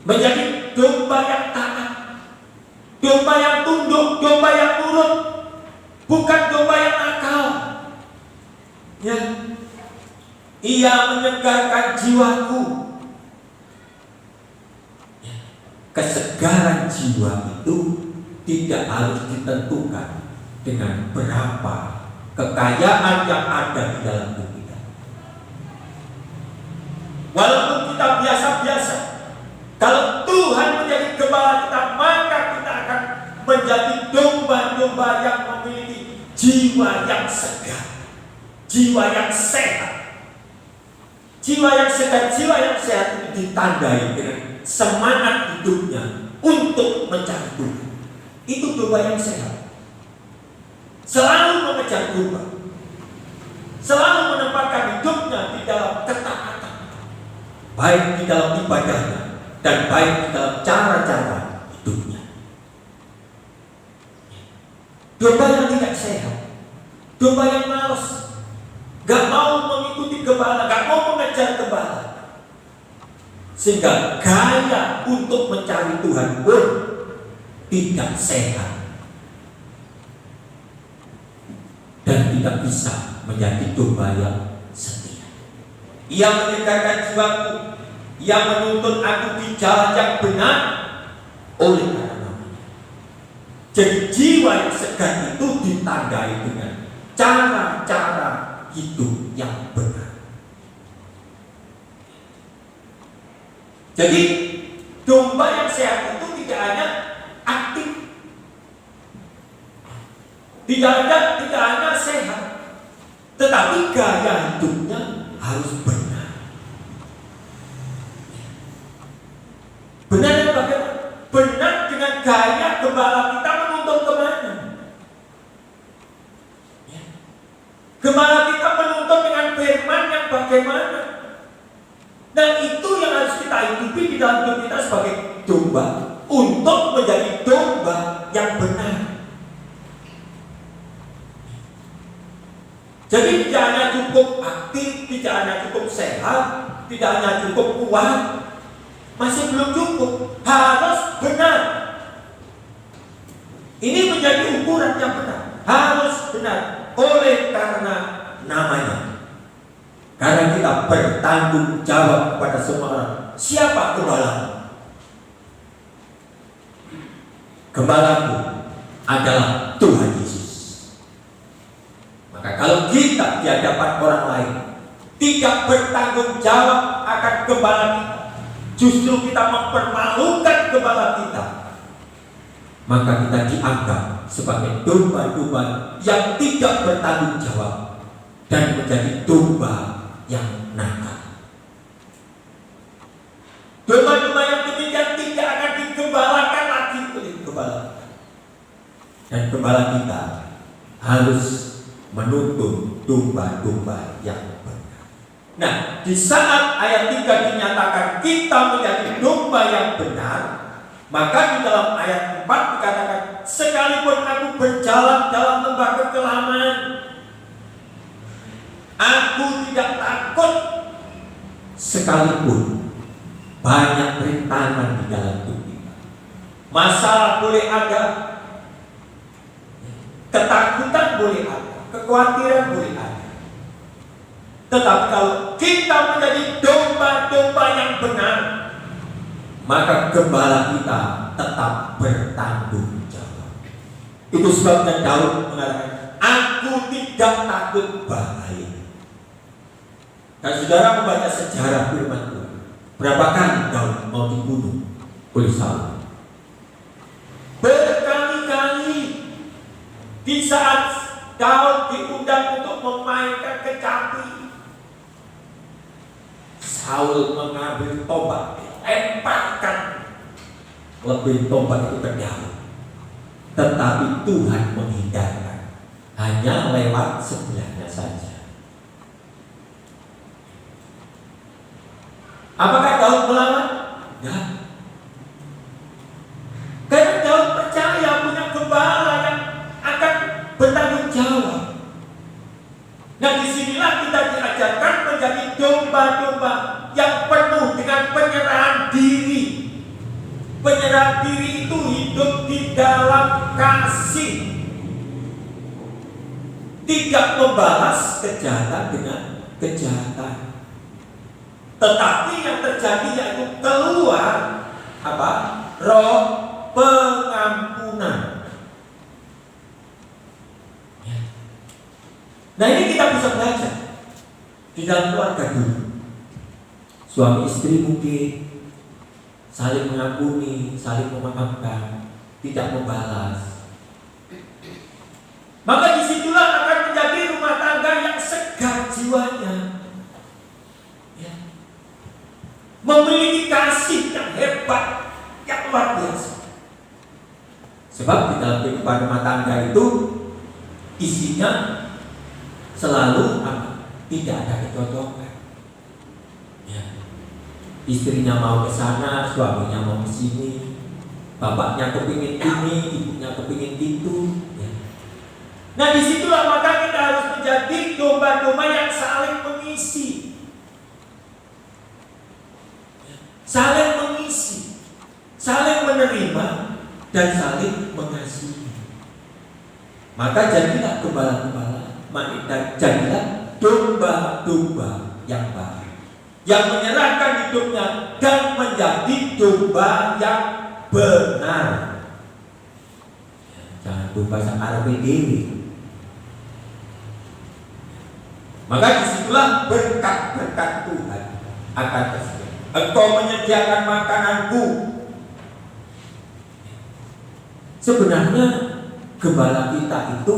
Menjadi domba yang taat, domba yang tunduk, domba yang nurut, bukan domba yang nakal. Ya, ia menyegarkan jiwaku. Ya. Kesegaran jiwa itu tidak harus ditentukan dengan berapa kekayaan yang ada di dalam hidup kita. Walaupun kita biasa-biasa, kalau Tuhan menjadi gembala kita, maka kita akan menjadi domba-domba yang memiliki jiwa yang segar, jiwa yang sehat. Jiwa yang segar, jiwa yang sehat itu ditandai dengan semangat hidupnya untuk mencari Tuhan. Itu domba yang sehat. Selalu mengejar domba, selalu menempatkan hidupnya di dalam ketaatan, baik di dalam ibadahnya dan baik di dalam cara-cara hidupnya. Domba yang tidak sehat, domba yang malas, gak mau mengikuti gembala, gak mau mengejar gembala, sehingga gaya untuk mencari Tuhan pun tidak sehat dan tidak bisa menjadi domba yang setia. Ia menyegarkan jiwaku, ia menuntun aku di jalan yang benar oleh karena namanya. Jadi jiwa yang segar itu ditandai dengan cara-cara hidup yang benar. Jadi domba yang sehat itu tidak hanya aktif, tidak hanya sehat, tetapi gaya hidupnya harus benar. Benar yang bagaimana? Benar dengan gaya gembala kita menuntun kemana? Ya. Gembala kita menuntun dengan firman yang bagaimana? Dan itu yang harus kita hidupi di dalam hidup kita sebagai domba untuk menjadi domba yang benar. Jadi tidak hanya cukup aktif, tidak hanya cukup sehat, tidak hanya cukup kuat, masih belum cukup, harus benar. Ini menjadi ukuran yang benar, harus benar oleh karena namanya. Karena kita bertanggung jawab kepada semua orang. Siapa gembalamu? Gembalaku adalah Tuhan Yesus. Maka kalau kita di hadapan orang lain tidak bertanggung jawab akan gembala kita, justru kita mempermalukan gembala kita, maka kita dianggap sebagai domba-domba yang tidak bertanggung jawab dan menjadi domba yang nakal. Domba-domba yang demikian tidak akan digembalakan lagi oleh gembala. Dan gembala kita harus menuntun domba-domba yang benar. Nah, di saat ayat 3 dinyatakan kita menjadi domba yang benar, maka di dalam ayat 4 dikatakan, sekalipun aku berjalan dalam lembah kekelaman, aku tidak takut, sekalipun banyak rintangan di dalam hidup kita. Masalah boleh ada, ketakutan boleh ada, kekhawatiran boleh ada. Tetapi kalau kita menjadi domba-domba yang benar, maka gembala kita tetap bertanggung jawab. Itu sebabnya Daud mengatakan, aku tidak takut bahaya. Dan saudara membaca sejarah firman Tuhan, berapa kali Daud mau dibunuh oleh Saul? Berkali-kali. Di saat Daud diundang untuk memainkan kecapi, Saul mengambil tombak, lemparkan lebih tombak itu ke Daud. Tetapi Tuhan menghindarkan, hanya lewat sebelahnya saja. Apakah Daud melawan? Ya. Karena Daud percaya punya gembala yang akan bertanggung jawab. Nah, disinilah kita diajarkan menjadi domba-domba yang penuh dengan penyerahan diri. Penyerahan diri itu hidup di dalam kasih, tidak membalas kejahatan dengan kejahatan. Tetapi yang terjadi yaitu keluar apa? Roh pengampunan. Nah, ini kita bisa belajar di dalam keluarga dulu. Suami istri mungkin saling mengampuni, saling memaafkan, tidak membalas. Maka disitulah akan menjadi rumah tangga yang segar jiwanya. Memiliki kasih yang hebat, yang luar biasa. Sebab di dalam kehidupan rumah tangga itu isinya selalu tidak ada kecocokan. Ya. Istrinya mau ke sana, suaminya mau ke sini, bapaknya kepingin ini, ibunya kepingin itu. Ya. Nah, disitulah maka kita harus menjadi domba-domba yang saling mengisi. Saling mengisi, saling menerima, dan saling mengasihi. Maka jadilah gembala-gembala, jadilah domba-domba yang baik, yang menyerahkan hidupnya dan menjadi domba yang benar. Jangan domba sang arepe dhewe. Maka disitulah berkat-berkat Tuhan akan tersedia. Engkau menyediakan makananku. Sebenarnya gembala kita itu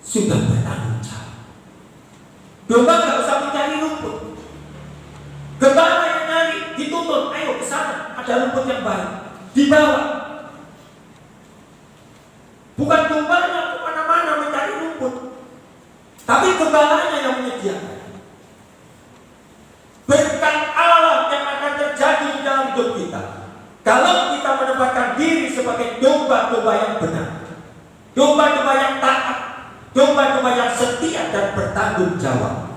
sudah bertanggung jawab. Domba nggak usah mencari rumput. Gembala yang nyari, dituntut, ayo ke sana, ada rumput yang baik, dibawa. Bukan dombanya kemana-mana mencari rumput, tapi gembalanya yang menyediakan. Berkat Allah yang akan terjadi di dalam hidup kita kalau kita menempatkan diri sebagai domba-domba yang benar, domba-domba yang taat, domba-domba yang setia dan bertanggung jawab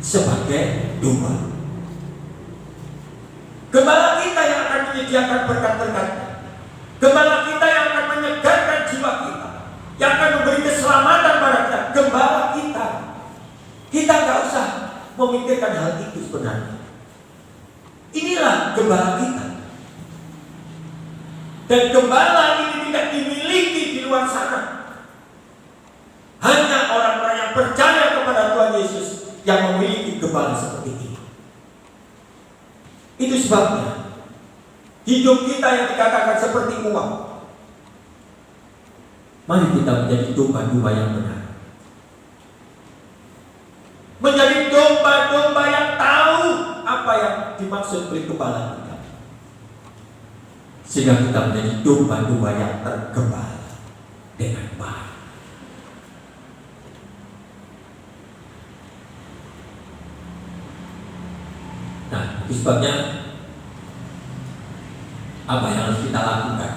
sebagai domba. Gembala kita yang akan menyediakan berkat-berkatnya, gembala kita yang akan menyegarkan jiwa kita, yang akan memberi keselamatan pada kita, gembala kita. Kita nggak usah memikirkan hal itu sebenarnya. Inilah gembala kita. Dan gembala ini tidak dimiliki di luar sana. Hanya orang-orang yang percaya kepada Tuhan Yesus yang memiliki gembala seperti ini. Itu sebabnya hidup kita yang dikatakan seperti uang. Mari kita menjadi domba-domba yang benar, menjadi domba-domba yang tahu apa yang dimaksud oleh gembala kita, sehingga kita menjadi domba-domba yang tergembala dengan baik. Nah, itu sebabnya apa yang harus kita lakukan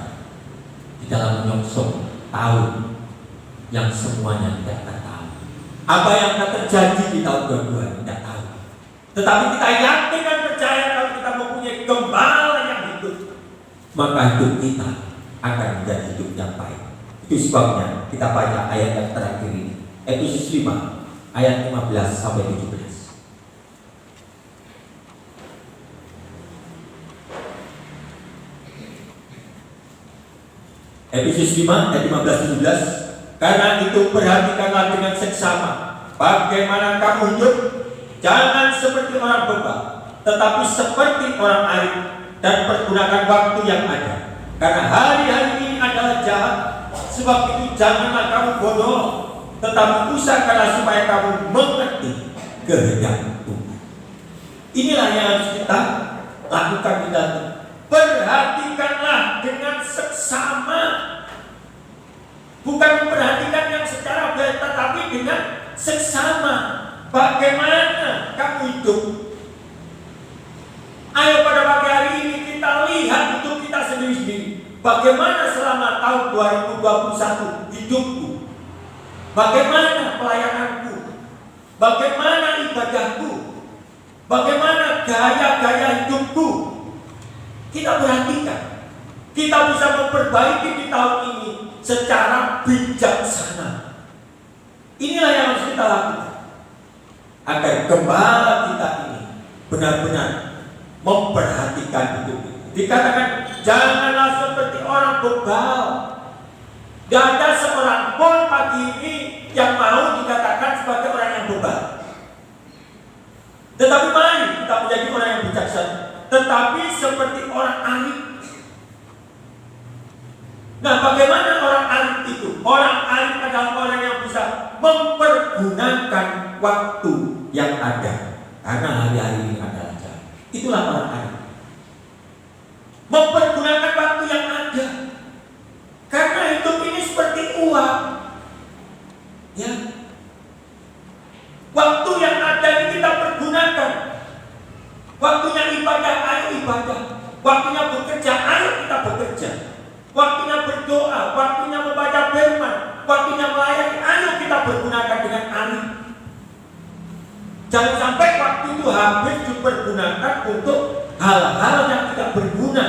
di dalam menyongsong tahun yang semuanya tidak akan tahu. Apa yang akan terjadi di tahun 2022 tidak tahu. Tetapi kita yakin dan percaya kalau kita mempunyai gembala yang hidup, maka hidup kita akan menjadi hidup yang baik. Itu sebabnya kita baca ayat yang terakhir ini, Efesus 5 ayat 15 sampai 17. Efesus 5 ayat 15-17. Karena itu perhatikanlah dengan seksama bagaimana kamu hidup, jangan seperti orang bebal, tetapi seperti orang arif, dan pergunakan waktu yang ada. Karena hari-hari ini adalah jahat. Sebab itu janganlah kamu bodoh, tetapi usahakanlah supaya kamu mengerti kehendak Tuhan. Inilah yang harus kita lakukan di dalam. Perhatikanlah dengan seksama, bukan memperhatikan yang secara baik, tetapi dengan seksama. Bagaimana kamu hidup? Ayo pada pagi hari ini kita lihat hidup kita sendiri-sendiri. Bagaimana selama tahun 2021 hidupku? Bagaimana pelayananku? Bagaimana ibadahku? Bagaimana gaya-gaya hidupku? Kita perhatikan. Kita bisa memperbaiki di tahun ini secara bijaksana. Inilah yang harus kita lakukan agar gembala kita ini benar-benar memperhatikan hidup kita. Dikatakan janganlah seperti orang bebal. Tidak ada seorang pun pagi ini yang mau dikatakan sebagai orang yang bebal. Tetapi mari kita menjadi orang yang bijaksana, tetapi seperti orang arif. Nah, bagaimana orang arif itu? Orang arif adalah orang yang bisa mempergunakan waktu yang ada, karena hari-hari ini adalah jahat. Itulah orang arif. Mempergunakan waktu yang ada, karena hidup ini seperti uang. Ya, waktu yang ada ini kita pergunakan. Waktunya ibadah, ayo ibadah. Waktunya bekerja, ayo kita bekerja. Waktunya berdoa, waktunya membaca firman, waktunya melayani, ayo kita pergunakan dengan arif. Jangan sampai waktu itu habis dipergunakan untuk hal-hal yang tidak berguna.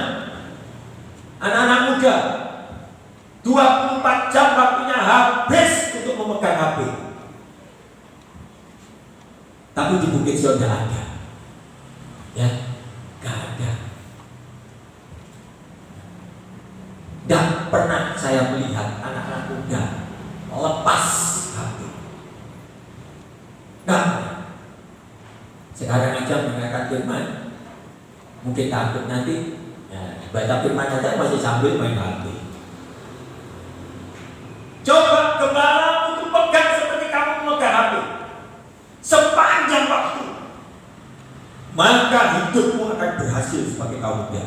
Anak-anak muda, 24 jam waktunya habis untuk memegang HP. Tapi di Bukit Sion tidak ada. Ya, gak ada. Tidak pernah saya melihat anak-anak muda lepas HP. Gak. Sekarang aja mendengarkan firman, mungkin takut nanti ya, baca firman aja masih sambil main HP. Coba gembala untuk pegang seperti kamu memegang HP sepanjang waktu, maka hidupmu akan berhasil sebagai kaum muda.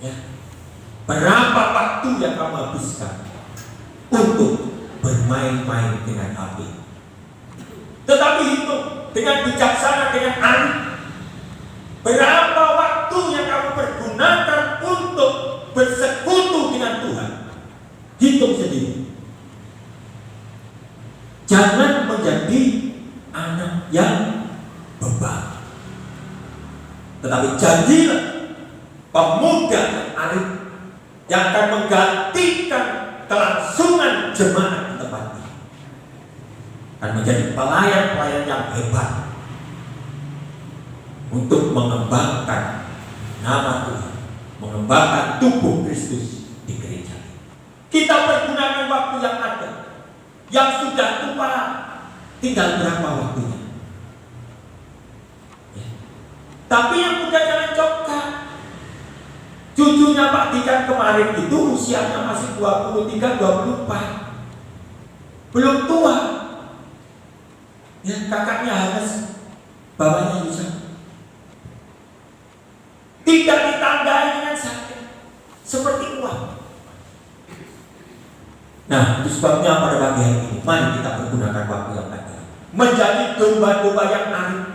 Ya. Berapa waktu yang kamu habiskan untuk bermain-main dengan HP? Tetapi hitung dengan bijaksana, dengan arif. Berapa waktu yang kamu pergunakan untuk bersekutu dengan Tuhan? Hitung sendiri. Jangan menjadi anak yang bebal, tetapi jadilah pemuda yang arif, yang akan menggantikan kelangsungan jemaat di tempat ini, akan menjadi pelayan-pelayan yang hebat untuk mengembangkan nama Tuhan, mengembangkan tubuh Kristus di gereja. Kita pergunakan waktu yang ada, yang sudah tua, tinggal berapa waktunya. Ya. Tapi yang muda jangan cokak. Cucunya Pak Dikan kemarin itu usianya masih 23-24, belum tua. Ya, kakaknya Hanes, bapaknya Yusak, tidak ditandai dengan sakit seperti uang. Nah, itu sebabnya pada pagi hari ini, mari kita pergunakan waktu yang ada menjadi domba-domba yang arif,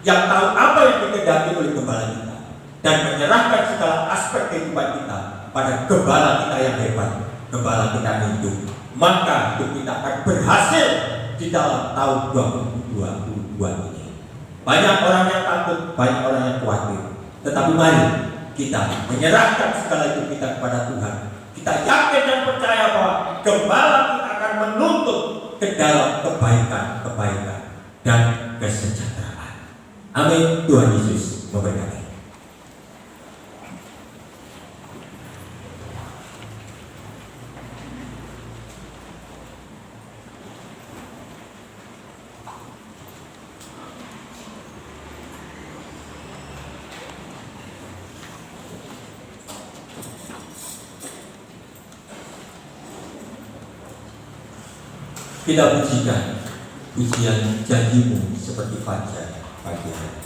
yang tahu apa yang dikehendaki oleh gembala kita, dan menyerahkan segala aspek kehidupan kita pada gembala kita yang hebat, gembala kita yang hidup. Maka hidup kita akan berhasil di dalam tahun 2022 ini. Banyak orang yang takut, banyak orang yang khawatir, tetapi mari kita menyerahkan segala hidup kita kepada Tuhan. Kita yakin dan percaya bahwa gembala kita akan menuntut ke dalam kebaikan dan kesejahteraan. Amin. Tuhan Yesus memberkati. Kita pujikan pujian janjimu seperti fajar pagi hari.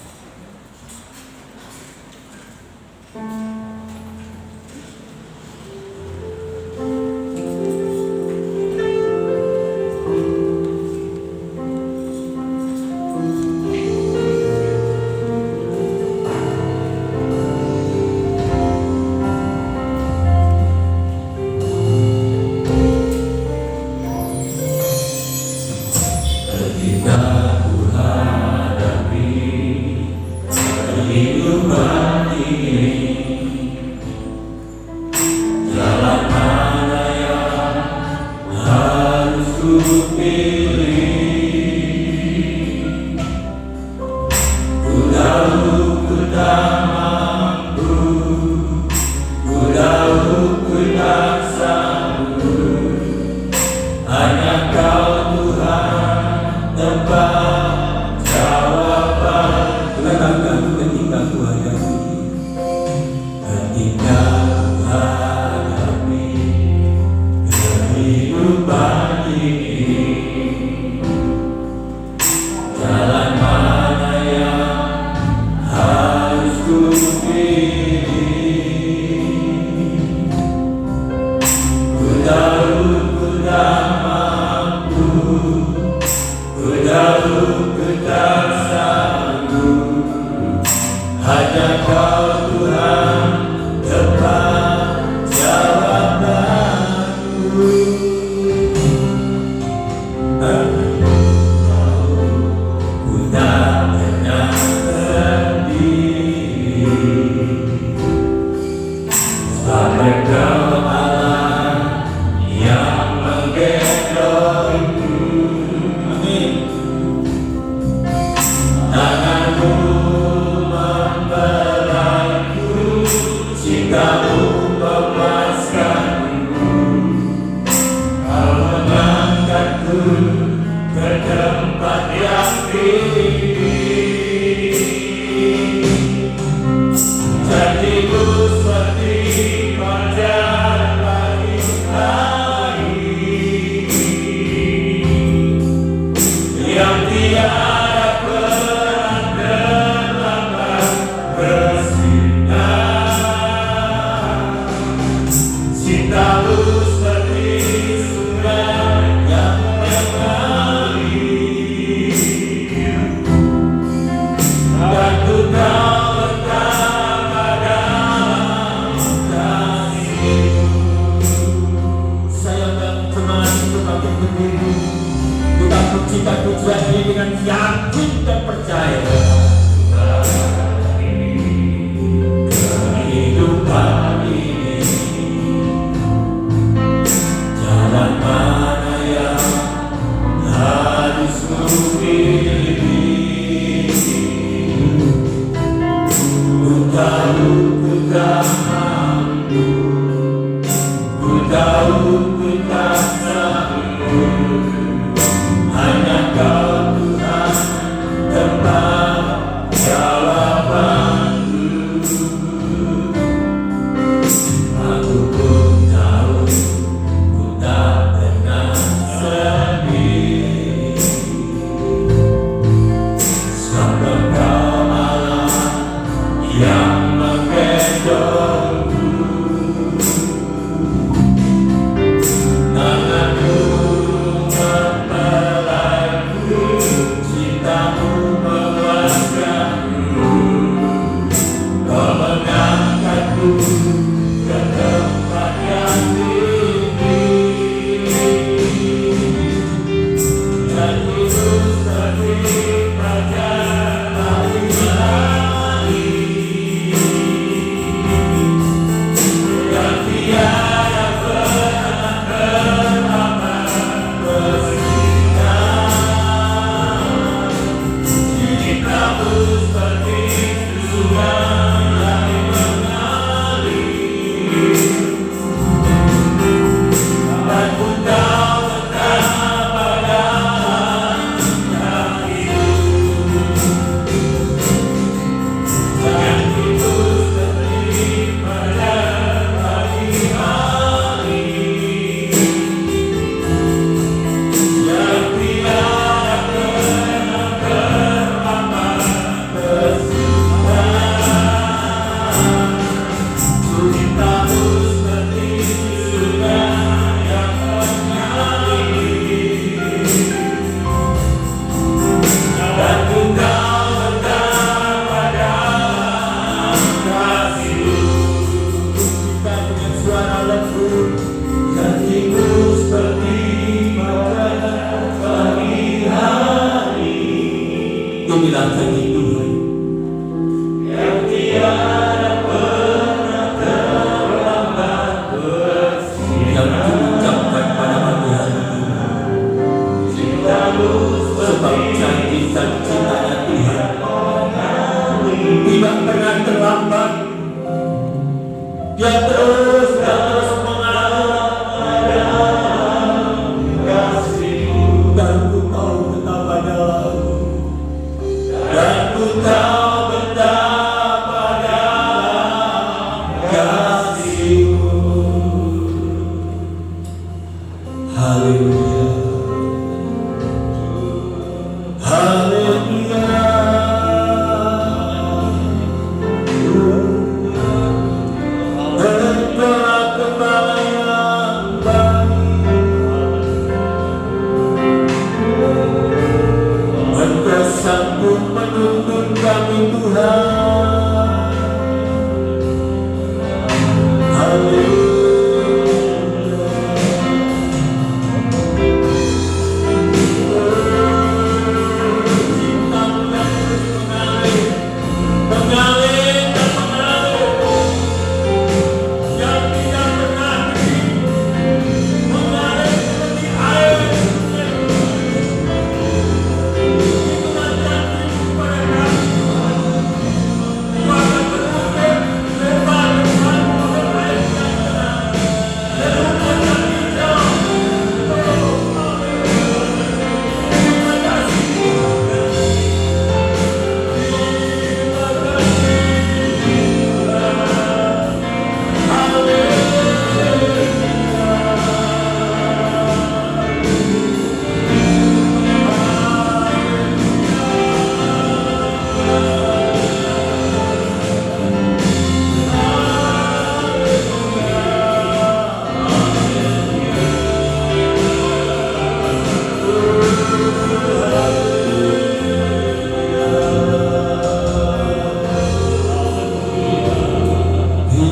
Engkau Allah cintamu memuaskanku, kau mengangkatku ke tempat yang tinggi. Janjimu seperti fajar pagi hari yang tiada pernah terlambat bersinar. Cintamu seperti sungai yang mengalir, dan ku tahu betapa dalam kasihmu. Saya dan teman semakin berdiri, kita pujikan pujian ini dengan yakin dan percaya. Kehidupan ini, jalan mana yang harus kupilih? Ku tahu ku tak mampu, ku tahu ku tak sanggup. Hanya Kau Tuhan tempat jawabanku. Aku pun tahu ku tak pernah sendiri, sebab Kau Allah yang menggendongku. Tanganmu membelaiku, cintamu memuaskanku, Kau mengangkatku ke tempat yang tinggi. Janjimu seperti fajar pagi hari yang tiada pernah terlambat bersinar. Cintamu seperti sungai yang mengalir, dan ku tahu betapa dalamnya hidup. Janjimu seperti fajar pagi hari yang tiada pernah terlambat bersinar. Cintamu seperti sungai yang mengalir, dan ku tahu betapa dalam kasihmu. Kita dengan suara lembut, janjimu seperti fajar pagi hari. Inilah janji Tuhan yang tiada pernah terlambat bersinar, yang diucapkan pada pagi hari ini. Cintamu sebab janji dan cintanya Tuhan tidak pernah terlambat. Dia terus dan terus mengalir dalam kasih-Mu, dan ku tahu betapa dalam, dan ku tahu betapa dalam kasih-Mu. Haleluya, haleluya. Engkau Gembala yang baik, Engkau sanggup menuntun kami Tuhan.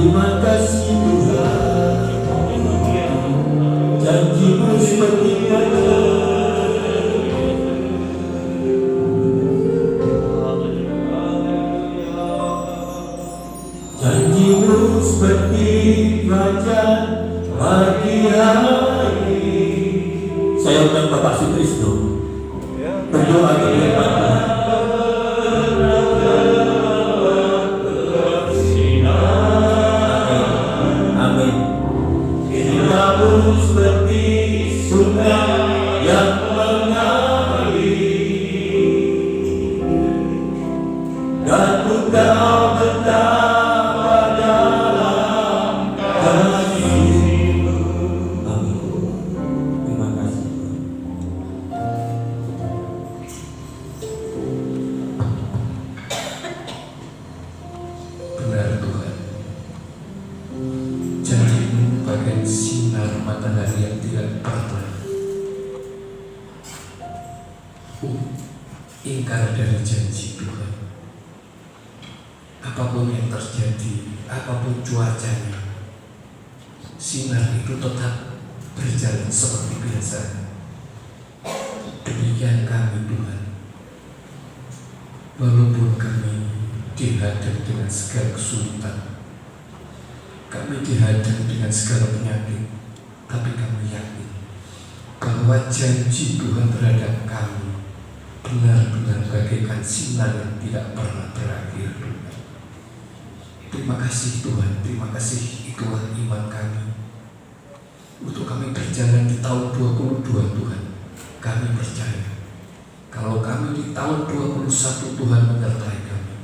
Terima kasih Tuhan, janji-Mu seperti fajar. Janji-Mu seperti fajar pagi hari. Saya undang Bapak Sutrisno berdoa ke firman Tuhan. Amin. Cinta-Mu seperti sungai yang mengalir, dan Engkau betapa dalam kasih-Mu. Amin. Terima kasih. Benar Tuhan, janji-Mu bagai sinar matahari yang tidak pernah ingkar dari janji Tuhan. Apapun yang terjadi, apapun cuacanya, sinar itu tetap berjalan seperti biasa. Demikian kami Tuhan, walaupun kami dihadang dengan segala kesulitan, kami dihadang dengan segala penyakit, tapi kami yakin bahwa janji Tuhan terhadap kami benar-benar bagaikan sinar yang tidak pernah berakhir. Terima kasih Tuhan, terima kasih, itulah iman kami. Untuk kami berjalan di tahun 22 Tuhan, kami percaya kalau kami di tahun 21 Tuhan menyertai kami.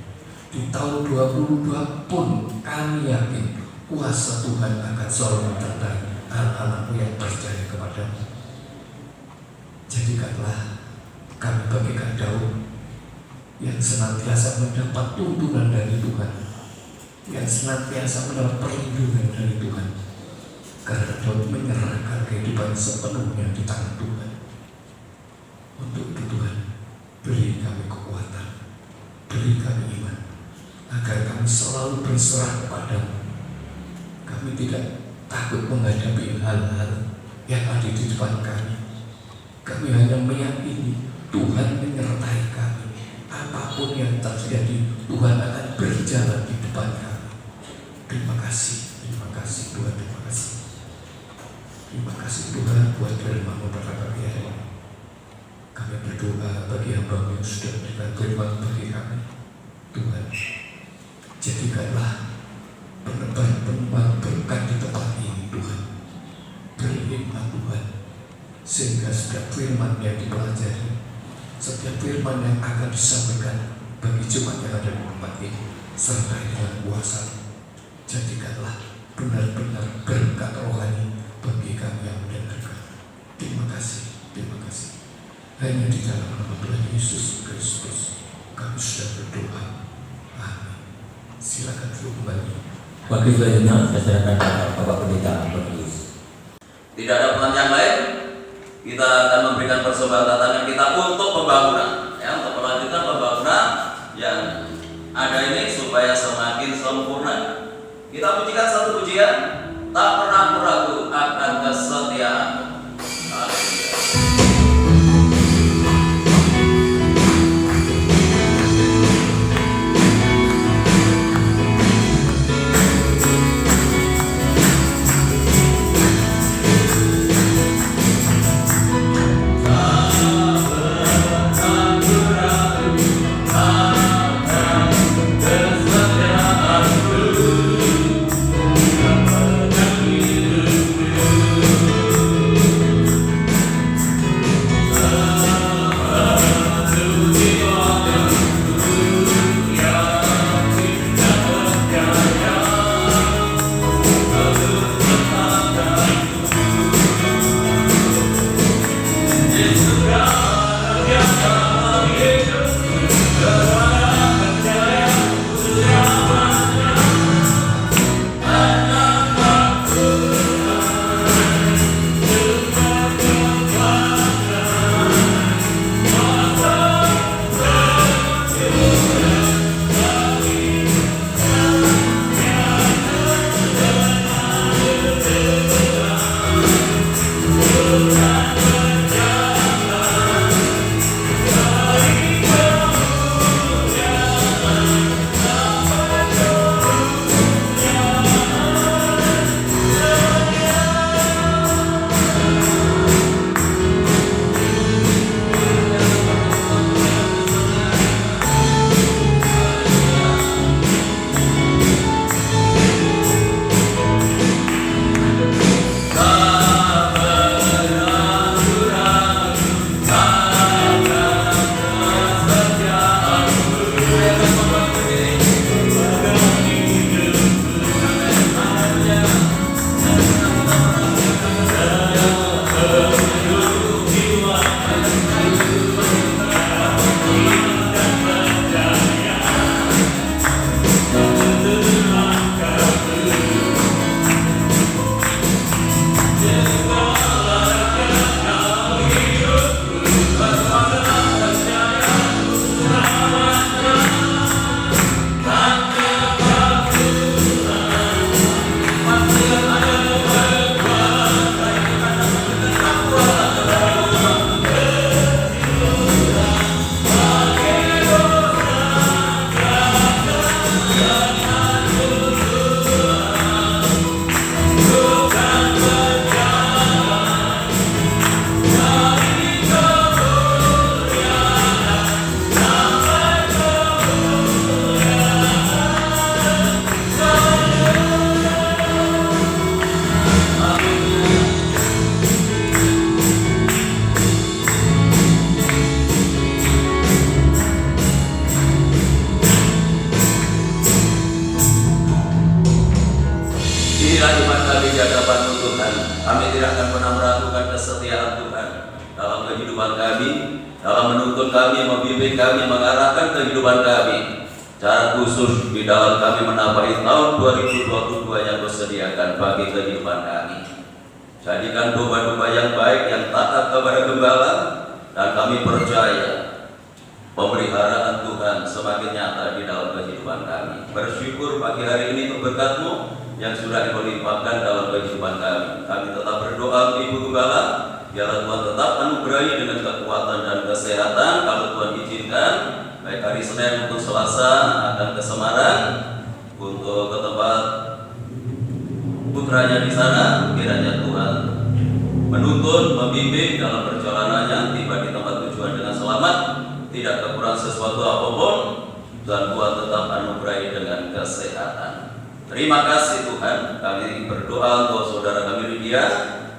Di tahun 22 pun kami yakin kuasa Tuhan akan selalu menyertai anak-anak-Mu yang percaya kepada-Mu. Jadikanlah kami bagaikan daun yang senantiasa mendapat tuntunan dari Tuhan, yang senantiasa mendapat perlindungan dari Tuhan, karena Daud menyerahkan kehidupan sepenuhnya di tangan Tuhan. Untuk itu Tuhan, beri kami kekuatan, beri kami iman, agar kami selalu berserah kepada-Mu. Kami tidak takut menghadapi hal-hal yang ada di depan kami. Kami hanya meyakini Tuhan menyertai kami. Apapun yang terjadi, Tuhan akan berjalan di depan kami. Terima kasih Tuhan, terima kasih. Terima kasih Tuhan buat firman-Mu pada pagi hari ini. Kami berdoa bagi hamba-Mu yang sudah memberikan firman bagi kami. Tuhan, jadikanlah penebar berkat di tempat ini Tuhan. Beri hikmat Tuhan, sehingga setiap firman yang dipelajari, setiap firman yang akan disampaikan bagi jemaat yang ada di tempat ini, sertai dengan kuasa. Jadikanlah benar-benar berkat rohani bagi kami yang mendengarkan. Terima kasih, terima kasih. Hanya di dalam nama Tuhan Yesus Kristus kami sudah berdoa. Amin. Silakan duduk kembali. Wakil selanjutnya saya serahkan kepada Bapak Pendeta Berlius. Tidak ada pelan yang lain, kita akan memberikan persembahan tantangan kita untuk pembangunan, ya, untuk melanjutkan pembangunan yang ada ini supaya semakin sempurna. Kita pujikan satu pujian, tak pernah ragu akan kesetiaan. Ujilah iman kami di hadapan Tuhan. Kami tidak akan pernah meragukan kesetiaan Tuhan dalam kehidupan kami, dalam menuntun kami, membimbing kami, mengarahkan kehidupan kami. Cara khusus di dalam kami menapai tahun 2022 yang Kau sediakan bagi kehidupan kami. Jadikan domba-domba yang baik, yang taat kepada Gembala, dan kami percaya pemeliharaan Tuhan semakin nyata di dalam kehidupan kami. Bersyukur pagi hari ini untuk berkat-Mu yang sudah Engkau limpahkan dalam kehidupan kami. Kami tetap berdoa untuk Ibu Gembala, biarlah Tuhan tetap anugerahi dengan kekuatan dan kesehatan. Kalau Tuhan izinkan, baik hari Senin maupun Selasa akan ke Semarang untuk ke tempat putranya di sana. Kiranya Tuhan menuntun, membimbing dalam perjalanannya, tiba di tempat tujuan dengan selamat, tidak kekurangan sesuatu apapun, dan Tuhan tetap anugerahi dengan kesehatan. Terima kasih Tuhan. Kami berdoa untuk saudara kami Lydia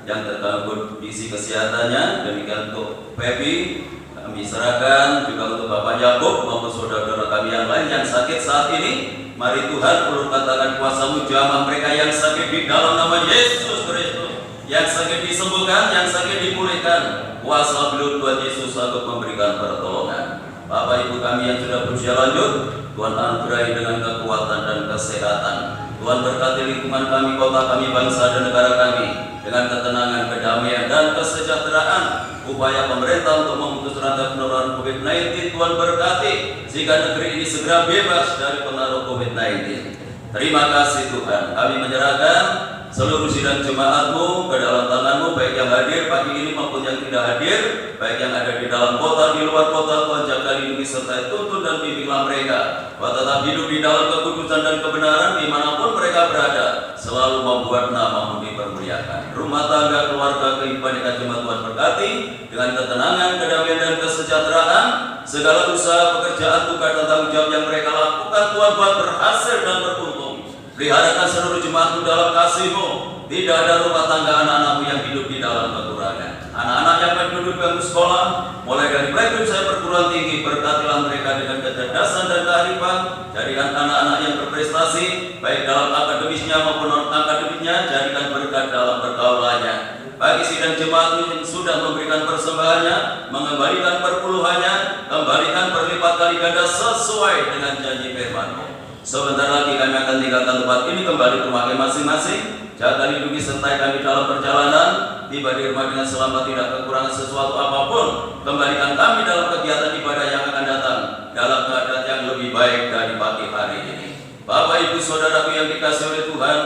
yang terganggu kondisi kesehatannya. Demikian untuk Pepi kami serahkan, juga untuk Bapak Yakub maupun saudara-saudara kami yang lain yang sakit saat ini. Mari Tuhan ulurkan tangan kuasa-Mu, jamah mereka yang sakit di dalam nama Yesus Kristus. Yang sakit disembuhkan, yang sakit dipulihkan. Kuasa belut Tuhan Yesus sanggup memberikan pertolongan. Bapak Ibu kami yang sudah berusia lanjut, Tuhan anugerahi dengan kekuatan dan kesehatan. Tuhan berkati lingkungan kami, kota kami, bangsa dan negara kami dengan ketenangan, kedamaian dan kesejahteraan. Upaya pemerintah untuk memutus rantai penularan COVID-19 Tuhan berkati sehingga negeri ini segera bebas dari pengaruh COVID-19. Terima kasih Tuhan. Kami menyerahkan seluruh sidang jemaat-Mu ke dalam tangan-Mu, baik yang hadir pagi ini maupun yang tidak hadir, baik yang ada di dalam kota, di luar kota. Tuhan jaga, lindungi serta tuntun dan bimbinglah mereka. Tuhan tetap hidup di dalam kekudusan dan kebenaran dimanapun mereka berada, selalu membuat nama-Mu dipermuliakan. Rumah tangga, keluarga, kehidupan yang jemaat Tuhan berkati dengan ketenangan, kedamaian dan kesejahteraan. Segala usaha, pekerjaan, tugas dan tanggung jawab yang mereka lakukan Tuhan buat berhasil dan beruntung. Peliharakan seluruh jemaat-Mu dalam kasih-Mu. Tidak ada rumah tangga anak-anak-Mu yang hidup di dalam kekurangan. Anak-anak yang hidup di bangku sekolah, mulai dari playgroup saya perguruan tinggi, berkatilah mereka dengan kecerdasan dan kearifan. Jadikan anak-anak yang berprestasi, baik dalam akademisnya maupun non-akademisnya, jadikan berkat dalam pergaulannya. Bagi sidang jemaat-Mu yang sudah memberikan persembahannya, mengembalikan perpuluhannya, kembalikan berlipat kali ganda sesuai dengan janji firman-Mu. Sebentar lagi kami akan tinggalkan tempat ini, kembali ke rumah masing-masing. Jaga, lindungi sertai kami dalam perjalanan, tiba di rumah dengan selamat, tidak kekurangan sesuatu apapun. Kembalikan kami dalam kegiatan ibadah yang akan datang dalam keadaan yang lebih baik dari pagi hari ini. Bapak Ibu Saudaraku yang dikasihi oleh Tuhan,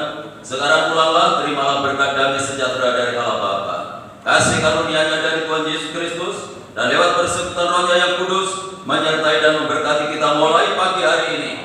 sekarang pulanglah, terimalah berkat damai sejahtera dari Allah Bapa, kasih karunia-Nya dari Tuhan Yesus Kristus, dan lewat persekutuan Roh-Nya yang kudus menyertai dan memberkati kita mulai pagi hari ini